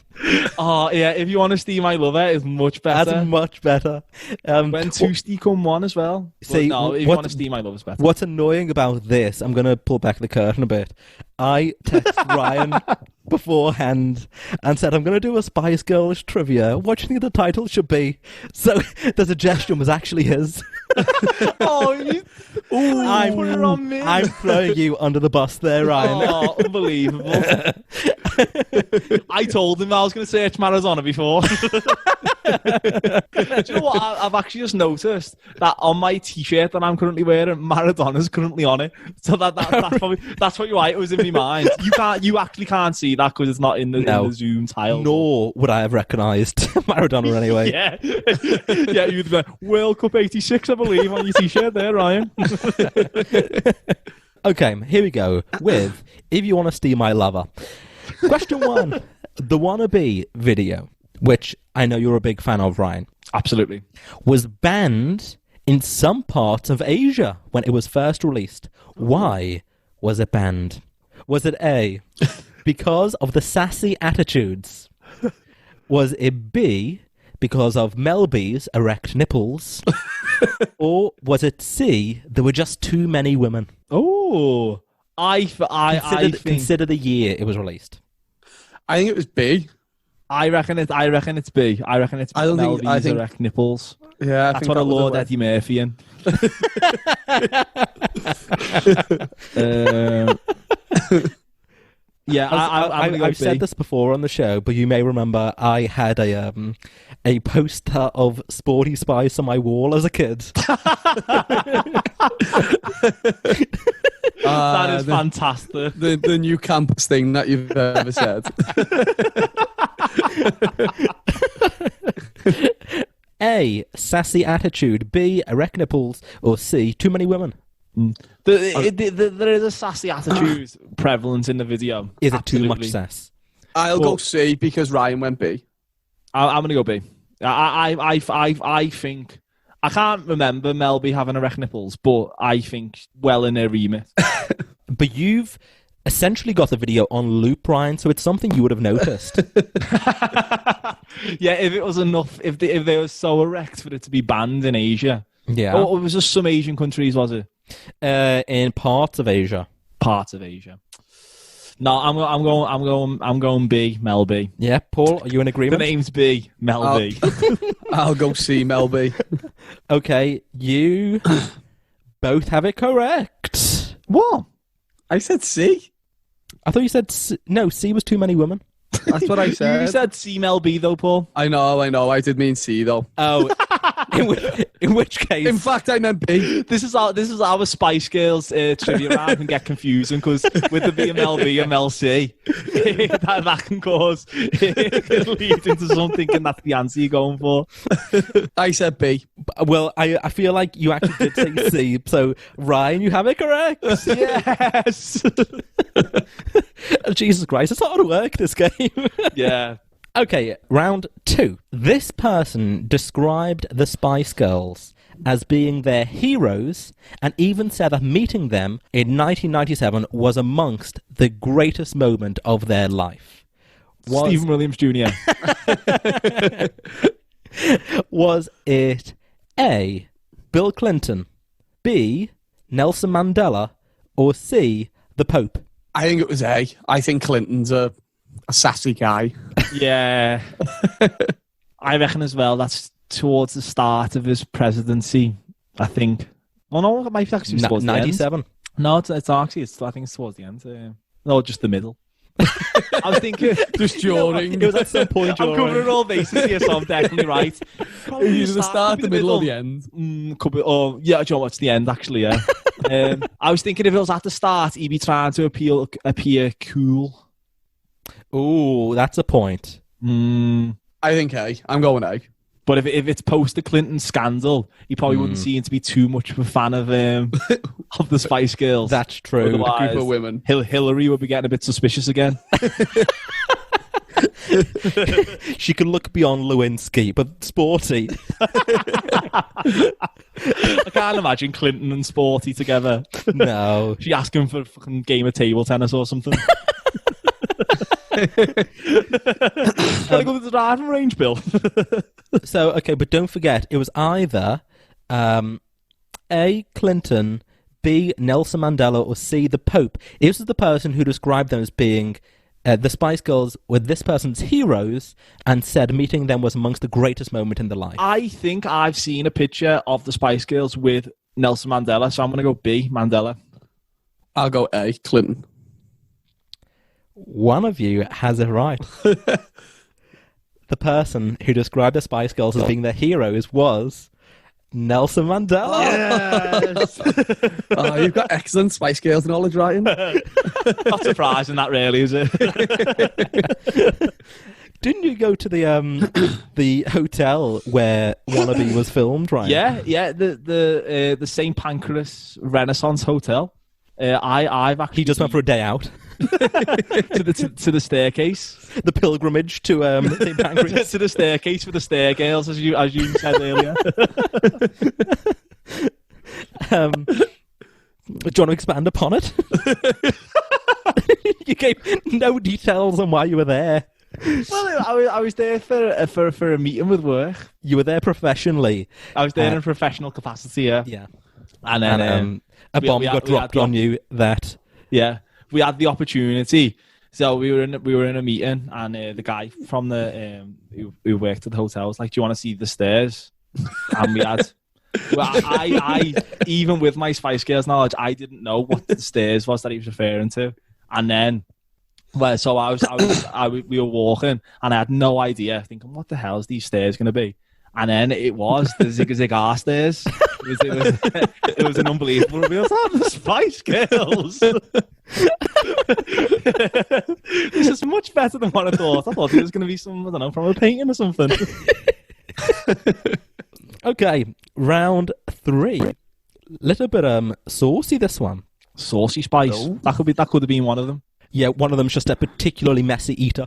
S4: Oh, yeah, if you want to see my lover is much better.
S2: That's much better.
S4: When Tuesday come 1 as well.
S2: See,
S4: But no, if you want to see my lover is better.
S2: What's annoying about this, I'm going to pull back the curtain a bit. I texted Ryan beforehand and said, I'm going to do a Spice Girls trivia. What do you think the title should be? So the suggestion was actually his.
S4: Oh, you put it on me.
S2: I'm throwing you under the bus there, Ryan.
S4: Oh, unbelievable. I told him I was going to search Maradona before. Do you know what? I've actually just noticed that on my T-shirt that I'm currently wearing, Maradona's currently on it. So that's what it was in my mind. You actually can't see that because it's not in the Zoom tile.
S2: Nor would I have recognised Maradona anyway.
S4: Yeah, yeah. You'd be like, World Cup '86, I believe, on your T-shirt there, Ryan.
S2: Okay, here we go with If You Want to Steal My Lover. Question 1. The Wannabe video, which I know you're a big fan of, Ryan,
S4: Absolutely.
S2: was banned in some parts of Asia when it was first released. Why was it banned? Was it A, because of the sassy attitudes? Was it B, because of Mel B's erect nipples? Or was it C, there were just too many women?
S4: Oh, I think
S2: Consider the year it was released.
S3: I think it was B.
S4: I reckon it's B. I reckon it's
S3: I don't
S4: Mel
S3: think- I
S4: B's
S3: think-
S4: erect nipples.
S3: Yeah, I
S4: That's
S3: think
S4: what I
S3: that was
S4: Lord
S3: the
S4: Eddie Murphy in. Yeah, I'm gonna go
S2: I've said
S4: B.
S2: this before on the show, but you may remember I had a poster of Sporty Spice on my wall as a kid.
S4: That is fantastic.
S3: the new campus thing that you've ever said.
S2: A, sassy attitude. B, erect nipples. Or C, too many women.
S4: There is a sassy attitude prevalent in the video.
S2: Is it too much
S4: Absolutely.
S2: sass?
S3: I'll
S4: Well-
S3: go C because Ryan went B.
S4: I'm going to go B. I think I can't remember Mel B having erect nipples, but I think well in her remit.
S2: But you've essentially got the video on loop, Ryan, so it's something you would have noticed.
S4: Yeah, if it was enough, if they were so erect for it to be banned in Asia.
S2: Yeah.
S4: Or it was just some Asian countries, was it?
S2: In parts of Asia.
S4: Parts of Asia. No, I'm going B, Mel B.
S2: Yeah, Paul, are you in
S4: The
S2: agreement?
S4: name's B, Mel B.
S3: I'll go see Mel B.
S2: Okay, you both have it correct.
S4: What?
S3: I said C.
S2: I thought you said no, C was too many women.
S3: That's what I said.
S4: You said C, Mel B, though, Paul.
S3: I know. I did mean C though.
S2: Oh, in which case...
S3: In fact, I meant B.
S4: This is our Spice Girls trivia round can get confusing because with the being Mel B and Mel C, that can cause it can lead into something, and that's the answer you're going for.
S3: I said B.
S2: Well, I feel like you actually did say C, so Ryan, you have it correct.
S4: Yes.
S2: Jesus Christ, it's hard to work, this game.
S4: Yeah.
S2: Okay, round 2. This person described the Spice Girls as being their heroes and even said that meeting them in 1997 was amongst the greatest moment of their life.
S4: Stephen Williams Jr.
S2: Was it A, Bill Clinton, B, Nelson Mandela, or C, the Pope?
S3: I think it was A. I think Clinton's a sassy guy.
S4: Yeah. I reckon as well that's towards the start of his presidency, I think. Oh no, it might actually be towards the end.
S2: 97.
S4: No, it's actually, I think it's towards the end. No, just the middle. I was thinking
S3: Just during.
S2: It was at some point
S4: I'm
S2: during.
S4: covering all bases here, so I'm definitely right.
S3: Either the start, the middle, or the end.
S4: Could be, oh, yeah, do you know what's the end, actually, yeah. I was thinking if it was at the start, he'd be trying to appear cool.
S2: Ooh, that's a point.
S3: I think A. I'm going A.
S4: But if it's post the Clinton scandal, he probably wouldn't seem to be too much of a fan of the Spice Girls.
S2: That's true.
S4: Otherwise,
S3: A group of women.
S4: Hillary would be getting a bit suspicious again.
S2: She could look beyond Lewinsky, but sporty.
S4: I can't imagine Clinton and Sporty together.
S2: No.
S4: She asked him for a fucking game of table tennis or something. Can I go to the driving range, Bill?
S2: So, okay, but don't forget, it was either A, Clinton, B, Nelson Mandela, or C, the Pope. This was the person who described them as being the Spice Girls were this person's heroes and said meeting them was amongst the greatest moment in their life.
S4: I think I've seen a picture of the Spice Girls with Nelson Mandela, so I'm going to go B, Mandela.
S3: I'll go A. Clinton.
S2: One of you has it right. The person who described the Spice Girls as being their heroes was Nelson Mandela.
S4: Yes.
S3: Oh, you've got excellent Spice Girls knowledge, Ryan.
S4: Not surprising, that really, is it?
S2: Didn't you go to the hotel where Wannabe was filmed, right?
S4: Yeah, the St. Pancras Renaissance Hotel. I've actually
S2: He just went for a day out.
S4: to the staircase.
S2: The pilgrimage to St. Pancras.
S4: To the staircase for the stair girls, as you said earlier.
S2: Do you want to expand upon it? You gave no details on why you were there.
S4: Well, I was there for a meeting with work.
S2: You were there professionally.
S4: I was there in a professional capacity, yeah.
S2: Yeah.
S4: And then
S2: And a bomb got dropped on you that...
S4: Yeah, we had the opportunity. So we were in a meeting, and the guy from the who worked at the hotel was like, "Do you want to see the stairs?" And we had. Well, I even with my Spice Girls knowledge, I didn't know what the stairs was that he was referring to. And then, well, so we were walking, and I had no idea, thinking, "What the hell is these stairs going to be?" And then it was the Zig Zig R stairs. It was an unbelievable reveal. Oh, the Spice Girls. This is much better than what I thought. I thought it was going to be some, I don't know, from a painting or something.
S2: Okay, round 3. Little bit saucy, this one.
S4: Saucy Spice.
S3: No.
S4: That could have been one of them.
S2: Yeah, one of them's just a particularly messy eater.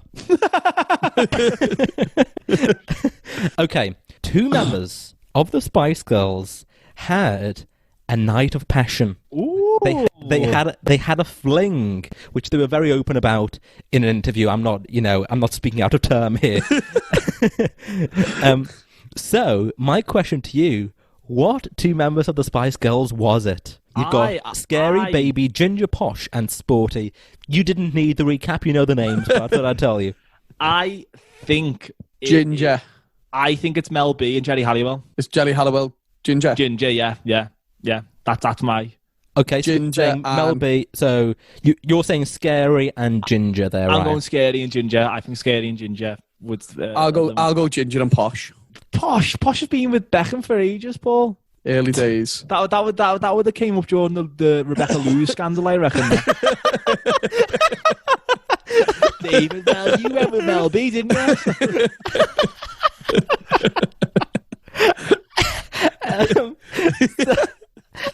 S2: Okay, 2 members of the Spice Girls had a night of passion.
S4: Ooh.
S2: They had a fling, which they were very open about in an interview. I'm not speaking out of term here. So my question to you: what 2 members of the Spice Girls was it? You've got Scary, Baby, Ginger, Posh, and Sporty. You didn't need the recap. You know the names, but I thought I'd tell you.
S4: I think
S3: Ginger.
S4: I think it's Mel B and Jerry Halliwell.
S3: It's Jelly Halliwell. Ginger.
S4: Ginger, yeah. That's my.
S2: Okay, so
S3: Ginger
S2: you're saying Mel
S3: and-
S2: B. So you're saying Scary and Ginger there,
S4: I'm
S2: right?
S4: going Scary and Ginger. I think Scary and Ginger would.
S3: I'll go Ginger and Posh.
S4: Posh. Posh has been with Beckham for ages, Paul.
S3: Early days.
S4: That would have came up during the Rebecca Lewis scandal, I reckon. David, Mel, you went with Mel B, didn't you?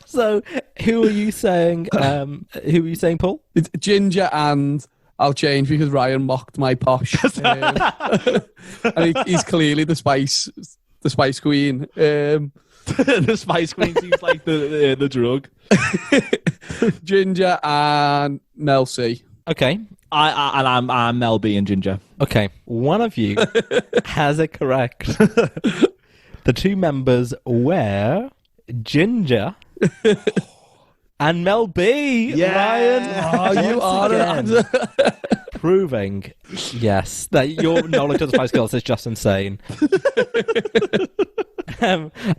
S2: So who are you saying? Paul?
S3: It's Ginger, and I'll change because Ryan mocked my Posh. And he's clearly the Spice Queen.
S4: The Spice Queen seems like the drug.
S3: Ginger and Mel C.
S2: Okay.
S4: I'm Mel B and Ginger.
S2: Okay. One of you has it correct. The 2 members were Ginger and Mel B.
S4: Yeah.
S2: Ryan.
S3: Oh, you are
S2: again, proving, yes, that your knowledge of the Spice Girls is just insane.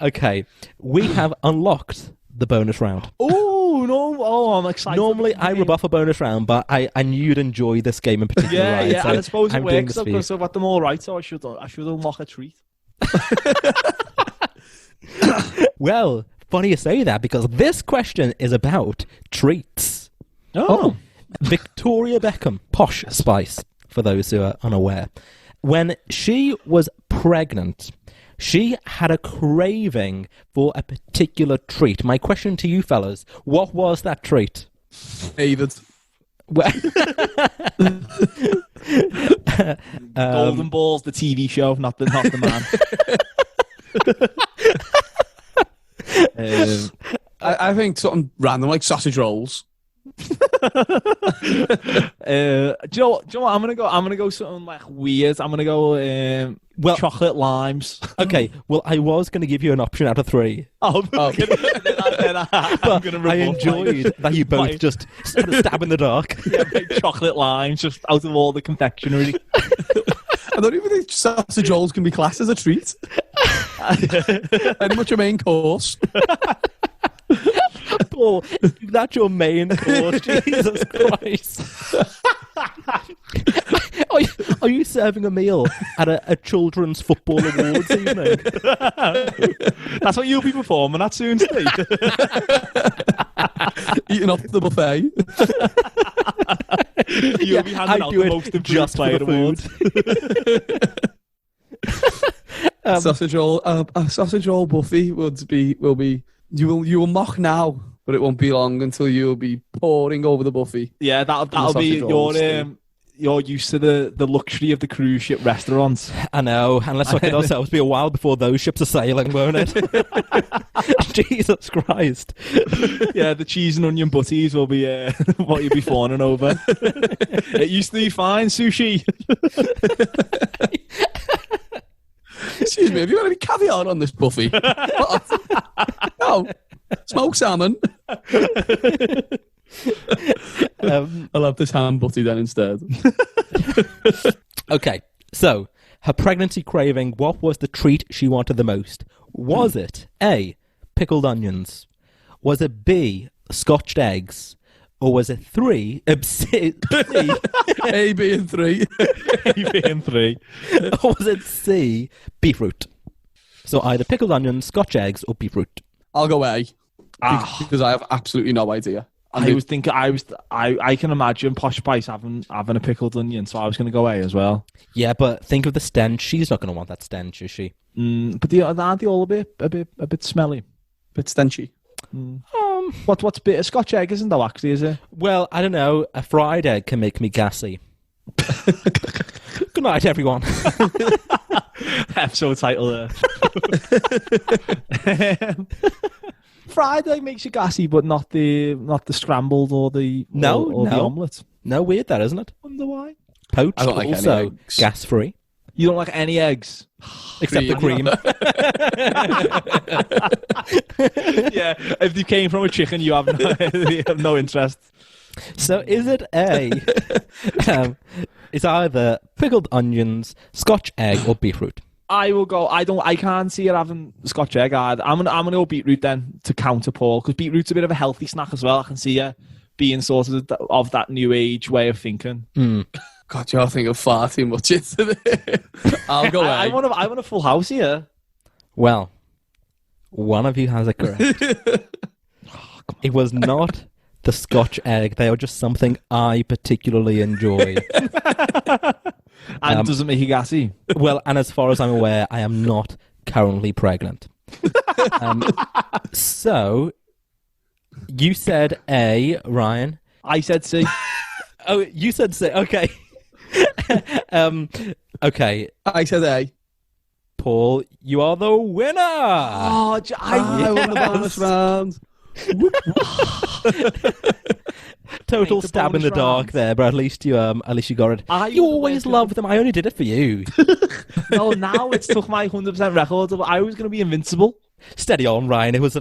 S2: Okay. We have unlocked the bonus round.
S4: Oh no! Oh, I'm excited.
S2: Normally, I rebuff a bonus round, but I knew you'd enjoy this game in particular.
S4: Yeah,
S2: right?
S4: yeah,
S2: So
S4: and I suppose it
S2: I'm doing
S4: works
S2: this for you.
S4: because I've got them all right, so I should unlock a treat.
S2: Well, funny you say that because this question is about treats.
S4: Oh.
S2: Victoria Beckham, Posh Spice, for those who are unaware. When she was pregnant, she had a craving for a particular treat. My question to you fellas, what was that treat?
S3: David.
S4: Golden Balls, the TV show, not the man.
S3: I think something random like sausage rolls.
S4: Do you know what? I'm gonna go something like weird. I'm gonna go chocolate limes.
S2: Okay, well, I was going to give you an option out of 3.
S4: I'm
S2: But I enjoyed that you both just started stabbing the dark.
S4: chocolate limes just out of all the confectionery.
S3: I don't even think sausage rolls can be classed as a treat. Very much a main course.
S2: Paul, that's your main course. Jesus Christ. Are you serving a meal at a children's football awards evening?
S4: That's what you'll be performing at soon, Steve.
S3: Eating off the buffet.
S4: You'll be handing out the most improved
S2: just for
S4: player
S2: the
S4: awards.
S3: Sausage roll Buffy will be you will mock now, but it won't be long until you'll be pouring over the Buffy.
S4: Yeah, that'll be you're used to the luxury of the cruise ship restaurants.
S2: I know, and let's look at ourselves. Be a while before those ships are sailing, won't it? Jesus Christ!
S4: Yeah, the cheese and onion butties will be what you'll be fawning over. It used to be fine sushi.
S3: Excuse me, have you got any caviar on this Buffy? What? No, smoked salmon. I'll have this ham butty then instead.
S2: Okay, so her pregnancy craving, what was the treat she wanted the most? Was it A, pickled onions? Was it B, scotched eggs? Or was it C,
S3: A, B, and 3.
S4: A, B, and 3.
S2: or was it C, beetroot? So either pickled onions, scotch eggs, or beetroot.
S3: I'll go A. Because I have absolutely no idea.
S4: I can imagine Posh Spice having a pickled onion, so I was going to go A as well.
S2: Yeah, but think of the stench. She's not going to want that stench, is she?
S4: But aren't they all a bit smelly?
S3: Bit stenchy.
S4: What's bitter Scotch egg isn't though, actually, is it?
S2: Well, I don't know. A fried egg can make me gassy. Good night, everyone.
S4: Episode title there. Fried egg makes you gassy, but not the scrambled or the the omelette.
S2: No, weird that, isn't it?
S4: Wonder why.
S2: Poached,
S3: I don't like any
S2: also
S3: eggs.
S2: gas-free,
S4: You don't like any eggs,
S2: except the cream.
S4: yeah. If you came from a chicken, you have no interest.
S2: So is it A? It's either pickled onions, Scotch egg, or beetroot.
S4: I will go. I can't see it having Scotch egg. I'm gonna go beetroot then to counter Paul, because beetroot's a bit of a healthy snack as well. I can see you being sort of that new age way of thinking.
S3: God, you're thinking far too much into it. I'll go
S4: I
S3: egg.
S4: want a full house here.
S2: Well, one of you has it correct. It was not the Scotch egg. They are just something I particularly enjoy.
S4: And doesn't make you gassy.
S2: Well, and as far as I'm aware, I am not currently pregnant. So, you said A, Ryan.
S4: I said C.
S2: Oh, you said C. Okay. Okay,
S3: I said A.
S2: Paul, you are the winner.
S4: Oh,
S3: I won the bonus round.
S2: Total
S4: Make the
S2: stab in
S4: bonus
S2: the dark
S4: round.
S2: there, but at least you got it. You always love them. I only did it for you.
S4: No, now it's took my 100% record. I was going to be invincible.
S2: Steady on, Ryan. It was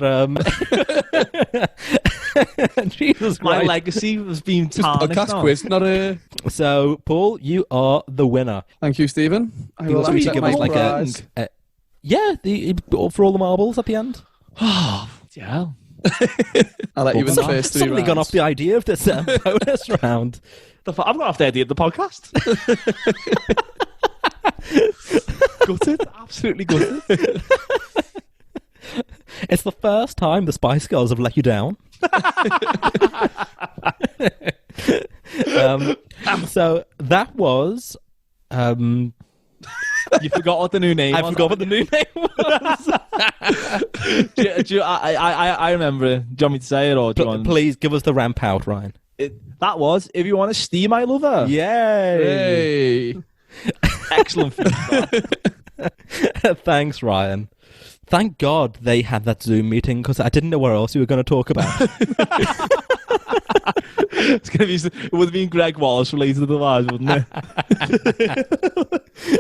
S2: Jesus
S4: My
S2: Christ.
S4: legacy was being tarnished.
S3: Podcast
S4: now.
S3: quiz, not a...
S2: So, Paul, you are the winner.
S3: Thank you, Stephen. I
S2: You
S3: will
S2: also need to
S3: accept
S2: give
S3: my
S2: us like
S3: prize.
S2: for all the marbles at the end.
S4: Yeah.
S3: I'll let you win the
S2: Somebody-
S3: first 3
S2: Somebody
S3: rounds.
S2: got off the idea of this bonus round.
S4: I've got off the idea of the podcast. Gutted. Absolutely gutted.
S2: It's the first time the Spice Girls have let you down. So that was.
S4: You forgot what the new name was.
S2: I forgot what the new name was.
S4: I remember it. Do you want me to say it or do you want...
S2: Please give us the ramp out, Ryan.
S4: That was If You Want to Steam My Lover.
S2: Yay!
S3: Hey.
S4: Excellent feedback.
S2: Thanks, Ryan. Thank God they had that Zoom meeting because I didn't know where else you were going to talk about.
S4: It's gonna be. It would have been Greg Wallace related to the lives, wouldn't it?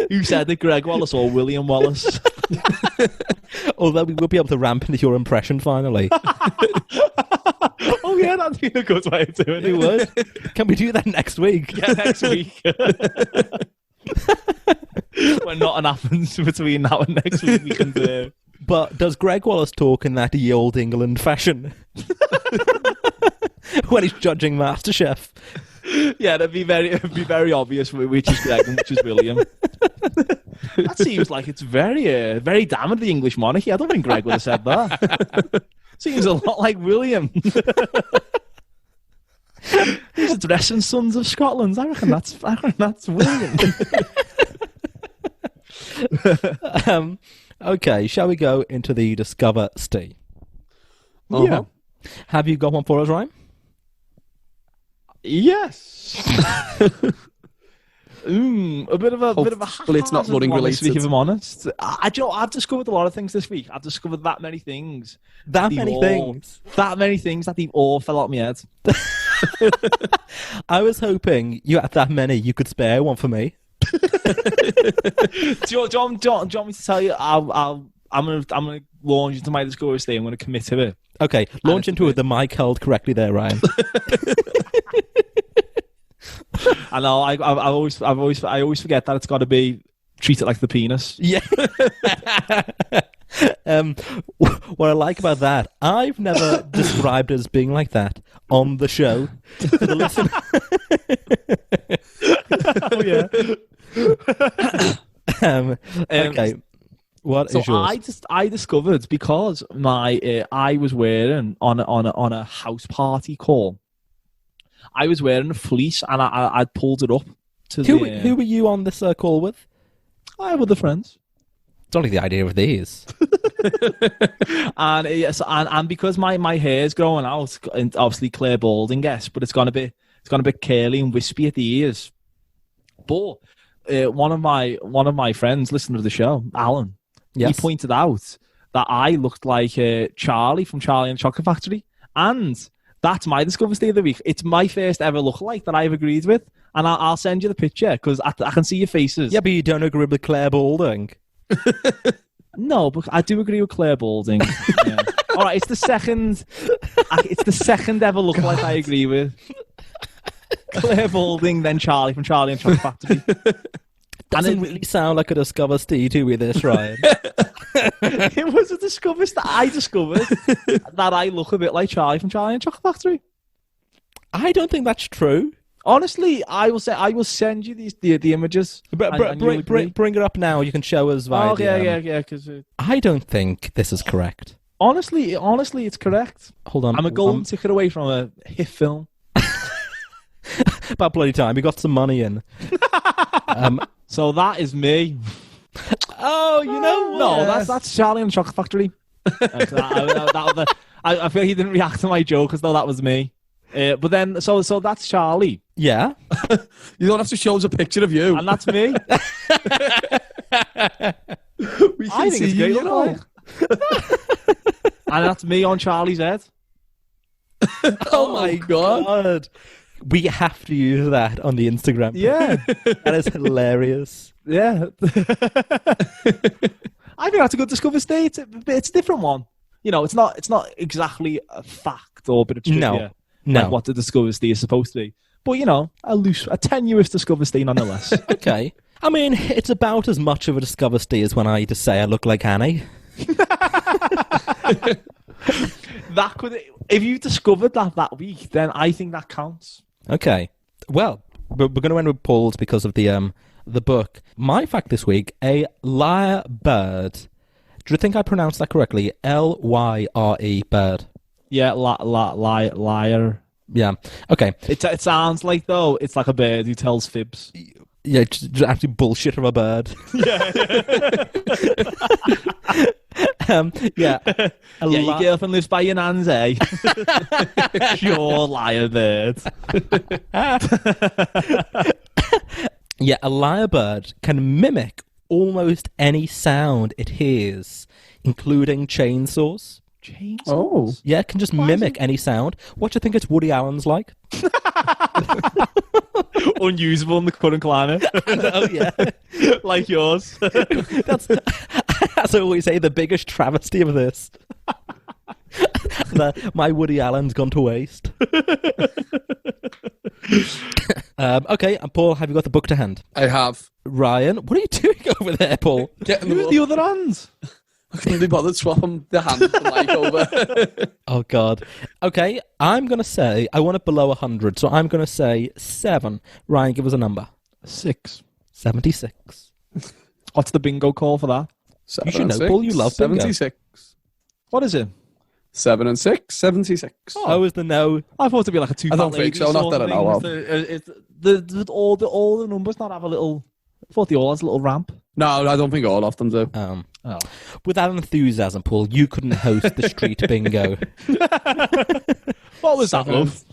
S4: Who said it, Greg Wallace or William Wallace?
S2: Although we will be able to ramp into your impression finally.
S4: Oh yeah, that'd be a good way of doing
S2: We
S4: it.
S2: would. Can we do that next week?
S4: Yeah, next week. When nothing happens between now and next week, we can do.
S2: But does Greg Wallace talk in that ye old England fashion? When he's judging MasterChef.
S4: Yeah, it'd be very obvious which is Greg and which is William. That seems like it's very very damning the English monarchy. I don't think Greg would have said that. Seems a lot like William. He's addressing Sons of Scotland. I reckon that's William.
S2: Okay, shall we go into the Discover Steve?
S3: Uh-huh.
S2: Have you got one for us, Ryan?
S4: Yes. A bit of a
S3: Hopefully it's not
S4: haphazard
S3: running
S4: one this week,
S3: related.
S4: if I'm honest. I've discovered a lot of things this week. I've discovered that many things.
S2: That
S4: They've
S2: many
S4: all-
S2: things.
S4: That many things that they've all fell out my head.
S2: I was hoping you had that many you could spare one for me.
S4: Do you want me to tell you? I'm gonna launch into my Discovery Stay. I'm gonna commit to it.
S2: Okay, launch
S3: it's
S2: into
S3: a
S2: it. The mic held correctly there, Ryan.
S4: I know. I always forget that it's got to be treated like the penis.
S2: Yeah. What I like about that, I've never described it as being like that on the show. For the listener.
S4: Oh yeah.
S2: Okay. What is yours?
S4: I discovered because I was wearing on a house party call. I was wearing a fleece and I pulled it up to
S2: Who were you on this call with?
S4: I have other friends.
S2: It's only the idea of these.
S4: And yes, and because my hair's growing out, and obviously Claire Balding, yes, but it's gonna be curly and wispy at the ears. But one of my friends listening to the show, Alan,
S2: Yes.
S4: he pointed out that I looked like Charlie from Charlie and the Chocolate Factory, and that's my Discover Stay of the Week. It's my first ever lookalike that I've agreed with, and I'll send you the picture because I can see your faces.
S2: Yeah, but you don't agree with Claire Balding.
S4: No, but I do agree with Claire Balding. Yeah. All right, it's the second ever lookalike I agree with. Claire Balding, then Charlie from Charlie and Chocolate Factory.
S2: Doesn't really sound like a Discover Steve to with this, Ryan.
S4: It was a discovery that I discovered that I look a bit like Charlie from Charlie and Chocolate Factory.
S2: I don't think that's true.
S4: Honestly, I will send you the images.
S2: Bring it up now. You can show us via
S4: Oh
S2: DM.
S4: yeah. Because
S2: I don't think this is correct.
S4: honestly, it's correct.
S2: Hold on.
S4: I'm a golden ticket away from a hit film.
S2: About bloody time. We got some money in.
S4: So that is me.
S2: Oh, you know what?
S4: No, that's Charlie and the Chocolate Factory. I feel he didn't react to my joke as though that was me. But then, so that's Charlie,
S2: Yeah.
S3: You don't have to show us a picture of you.
S4: and that's me.
S3: We
S4: I
S3: can
S4: think
S3: see
S4: it's
S3: you,
S4: great.
S3: you know.
S4: And that's me on Charlie's head.
S2: Oh my god. We have to use that on the Instagram.
S4: Yeah,
S2: That is hilarious.
S4: yeah. I think that's a good Discover Stay. It's a different one. You know, it's not exactly a fact or a bit of trivia.
S2: No.
S4: Like what the Discover Stay is supposed to be. But you know, a tenuous Discover Stay nonetheless.
S2: Okay. I mean, it's about as much of a Discover Stay as when I just say I look like Annie.
S4: That could, if you discovered that week, then I think that counts.
S2: Okay. Well, we're going to end with Paul's because of the book. My fact this week, a lyre bird. Do you think I pronounced that correctly? Lyre bird.
S4: Yeah, liar.
S2: Yeah. Okay.
S4: It sounds like though it's like a bird who tells fibs.
S2: Yeah, just absolute bullshit of a bird. Yeah.
S4: Your girlfriend lives by your nan's, eh? Sure, liar bird.
S2: Yeah, a lyrebird can mimic almost any sound it hears, including chainsaws.
S4: Chainsaws?
S3: Oh.
S2: Yeah, it can just mimic any sound. What do you think it's Woody Allen's like?
S4: Unusable in the current climate.
S2: Oh, yeah.
S4: Like yours.
S2: That's, as I always say, the biggest travesty of this. My Woody Allen's gone to waste. Okay, and Paul, have you got the book to hand?
S3: I have.
S2: Ryan, what are you doing over there, Paul?
S3: Getting the
S4: Who's
S3: book.
S4: the other hand?
S3: I couldn't be bothered swapping the hand of the mic over.
S2: Oh, God. Okay, I'm going to say, I want it below 100, so I'm going to say 7. Ryan, give us a number.
S4: 6.
S2: 76.
S4: What's the bingo call for that?
S2: You should know, Paul, you love bingo.
S3: 76.
S4: What is it?
S3: 7 and 6, 76.
S2: Oh, is the no?
S4: I thought it'd be like a two.
S3: I don't think so, not that I know of.
S4: All the numbers not have a little. I thought they all has a little ramp.
S3: No, I don't think all of them do.
S2: With that enthusiasm, Paul, you couldn't host the street bingo.
S4: What was that, love?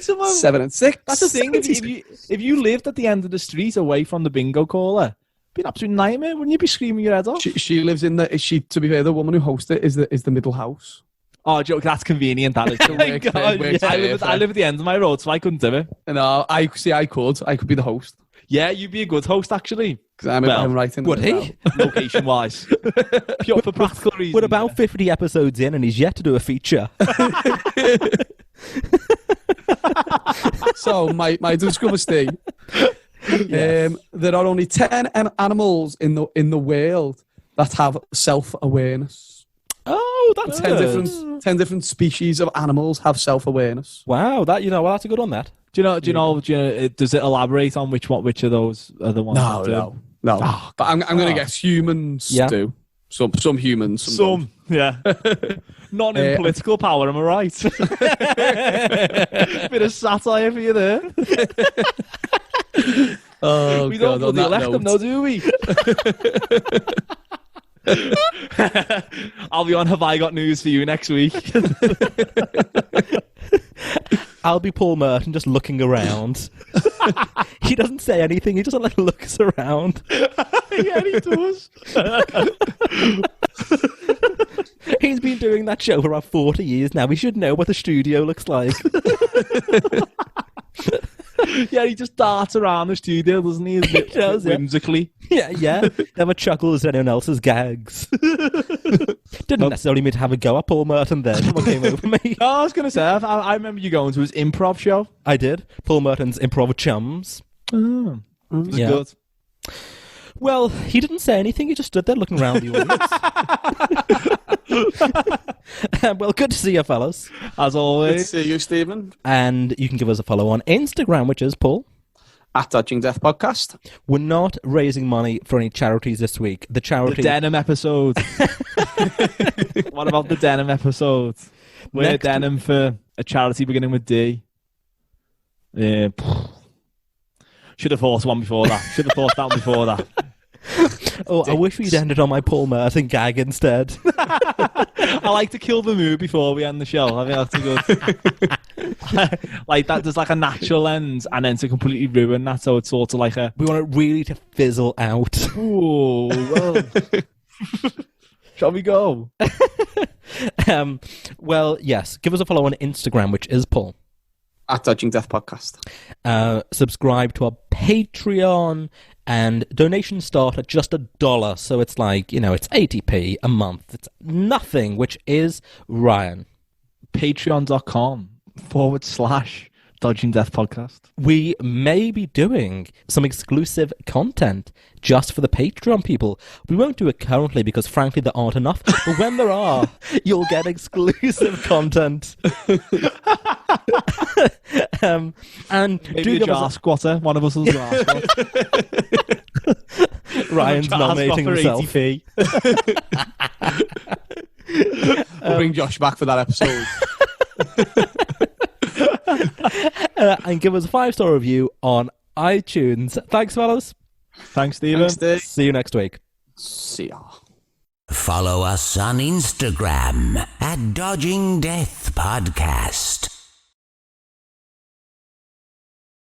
S3: 7 and 6.
S4: That's the thing. If you lived at the end of the street away from the bingo caller, it'd be an absolute nightmare. Wouldn't you be screaming your head off?
S3: She lives in the. To be fair, the woman who hosts it is the middle house.
S4: Oh, joke. That's convenient. That is. I live at the end of my road, so I couldn't do it.
S3: No, I could be the host.
S4: Yeah, you'd be a good host, actually.
S3: Because I'm right in
S2: Would
S3: the
S2: he?
S4: Location-wise. Pure for practical reasons.
S2: We're about 50 episodes in and he's yet to do a feature.
S3: So, my Discover Stay.
S2: Yes.
S3: There are only 10 animals in the world that have self-awareness.
S2: Oh, that's
S3: 10 different species of animals have self-awareness.
S2: Wow, that's a good one, that.
S4: Do you know? Does it elaborate on which of those are the ones? that do?
S3: No. But I'm going to guess humans do. Some humans.
S4: Some, yeah. Not in political power, am I right? Bit of satire for you there.
S3: Oh,
S4: We don't really elect them, though, do we? I'll be on Have I Got News for You next week.
S2: I'll be Paul Merton just looking around. He doesn't say anything, he just like looks around.
S4: Yeah, he does.
S2: He's been doing that show for about 40 years now. He should know what the studio looks like.
S4: Yeah, he just darts around the studio, doesn't he?
S2: He does, yeah.
S4: Whimsically.
S2: Yeah. Never chuckles at anyone else's gags. Didn't necessarily mean to have a go at Paul Merton then. What came over me?
S4: Oh, I was going to say, I remember you going to his improv show.
S2: I did. Paul Merton's Improv Chums.
S4: Oh, it was
S2: Yeah.
S4: good.
S2: Well, he didn't say anything. He just stood there looking around the audience. Well, good to see you, fellas.
S4: As
S3: Good to
S4: always.
S3: see you, Stephen.
S2: And you can give us a follow on Instagram, which is Paul.
S3: At Dodging Death Podcast.
S2: We're not raising money for any charities this week. The
S4: The
S2: charity...
S4: denim episode. What about the denim episode? Wear
S2: Next-
S4: denim for a charity beginning with D. Yeah. Should have thought one before that. Should have thought that one before that.
S2: Oh, I wish we'd ended on my Paul Merton gag instead.
S4: I like to kill the mood before we end the show. I think that's a good. Like that, there's like a natural end, and then to completely ruin that, so it's sort of like a.
S2: We want it really to fizzle out.
S4: Oh, well. Shall we go?
S2: Well, yes. Give us a follow on Instagram, which is Paul.
S3: At Dodging Death Podcast.
S2: Subscribe to our Patreon, and donations start at just $1. So it's like, it's 80p a month. It's nothing, which is Ryan.
S4: Patreon.com/Dodging Death Podcast.
S2: We may be doing some exclusive content just for the Patreon people. We won't do it currently because, frankly, there aren't enough. But when there are, you'll get exclusive content. And
S4: Maybe
S2: do
S4: a
S2: give
S4: jar
S2: us
S4: squatter. One of us will jar squat.
S2: Ryan's
S4: Jar
S2: nominating
S4: squat for
S2: himself.
S4: 80p.
S3: We'll bring Josh back for that episode.
S2: And give us a 5-star review on iTunes. Thanks, fellas.
S4: Thanks, Stephen.
S3: Thanks, Dave.
S2: See you next week.
S3: See ya.
S1: Follow us on Instagram at Dodging Death Podcast.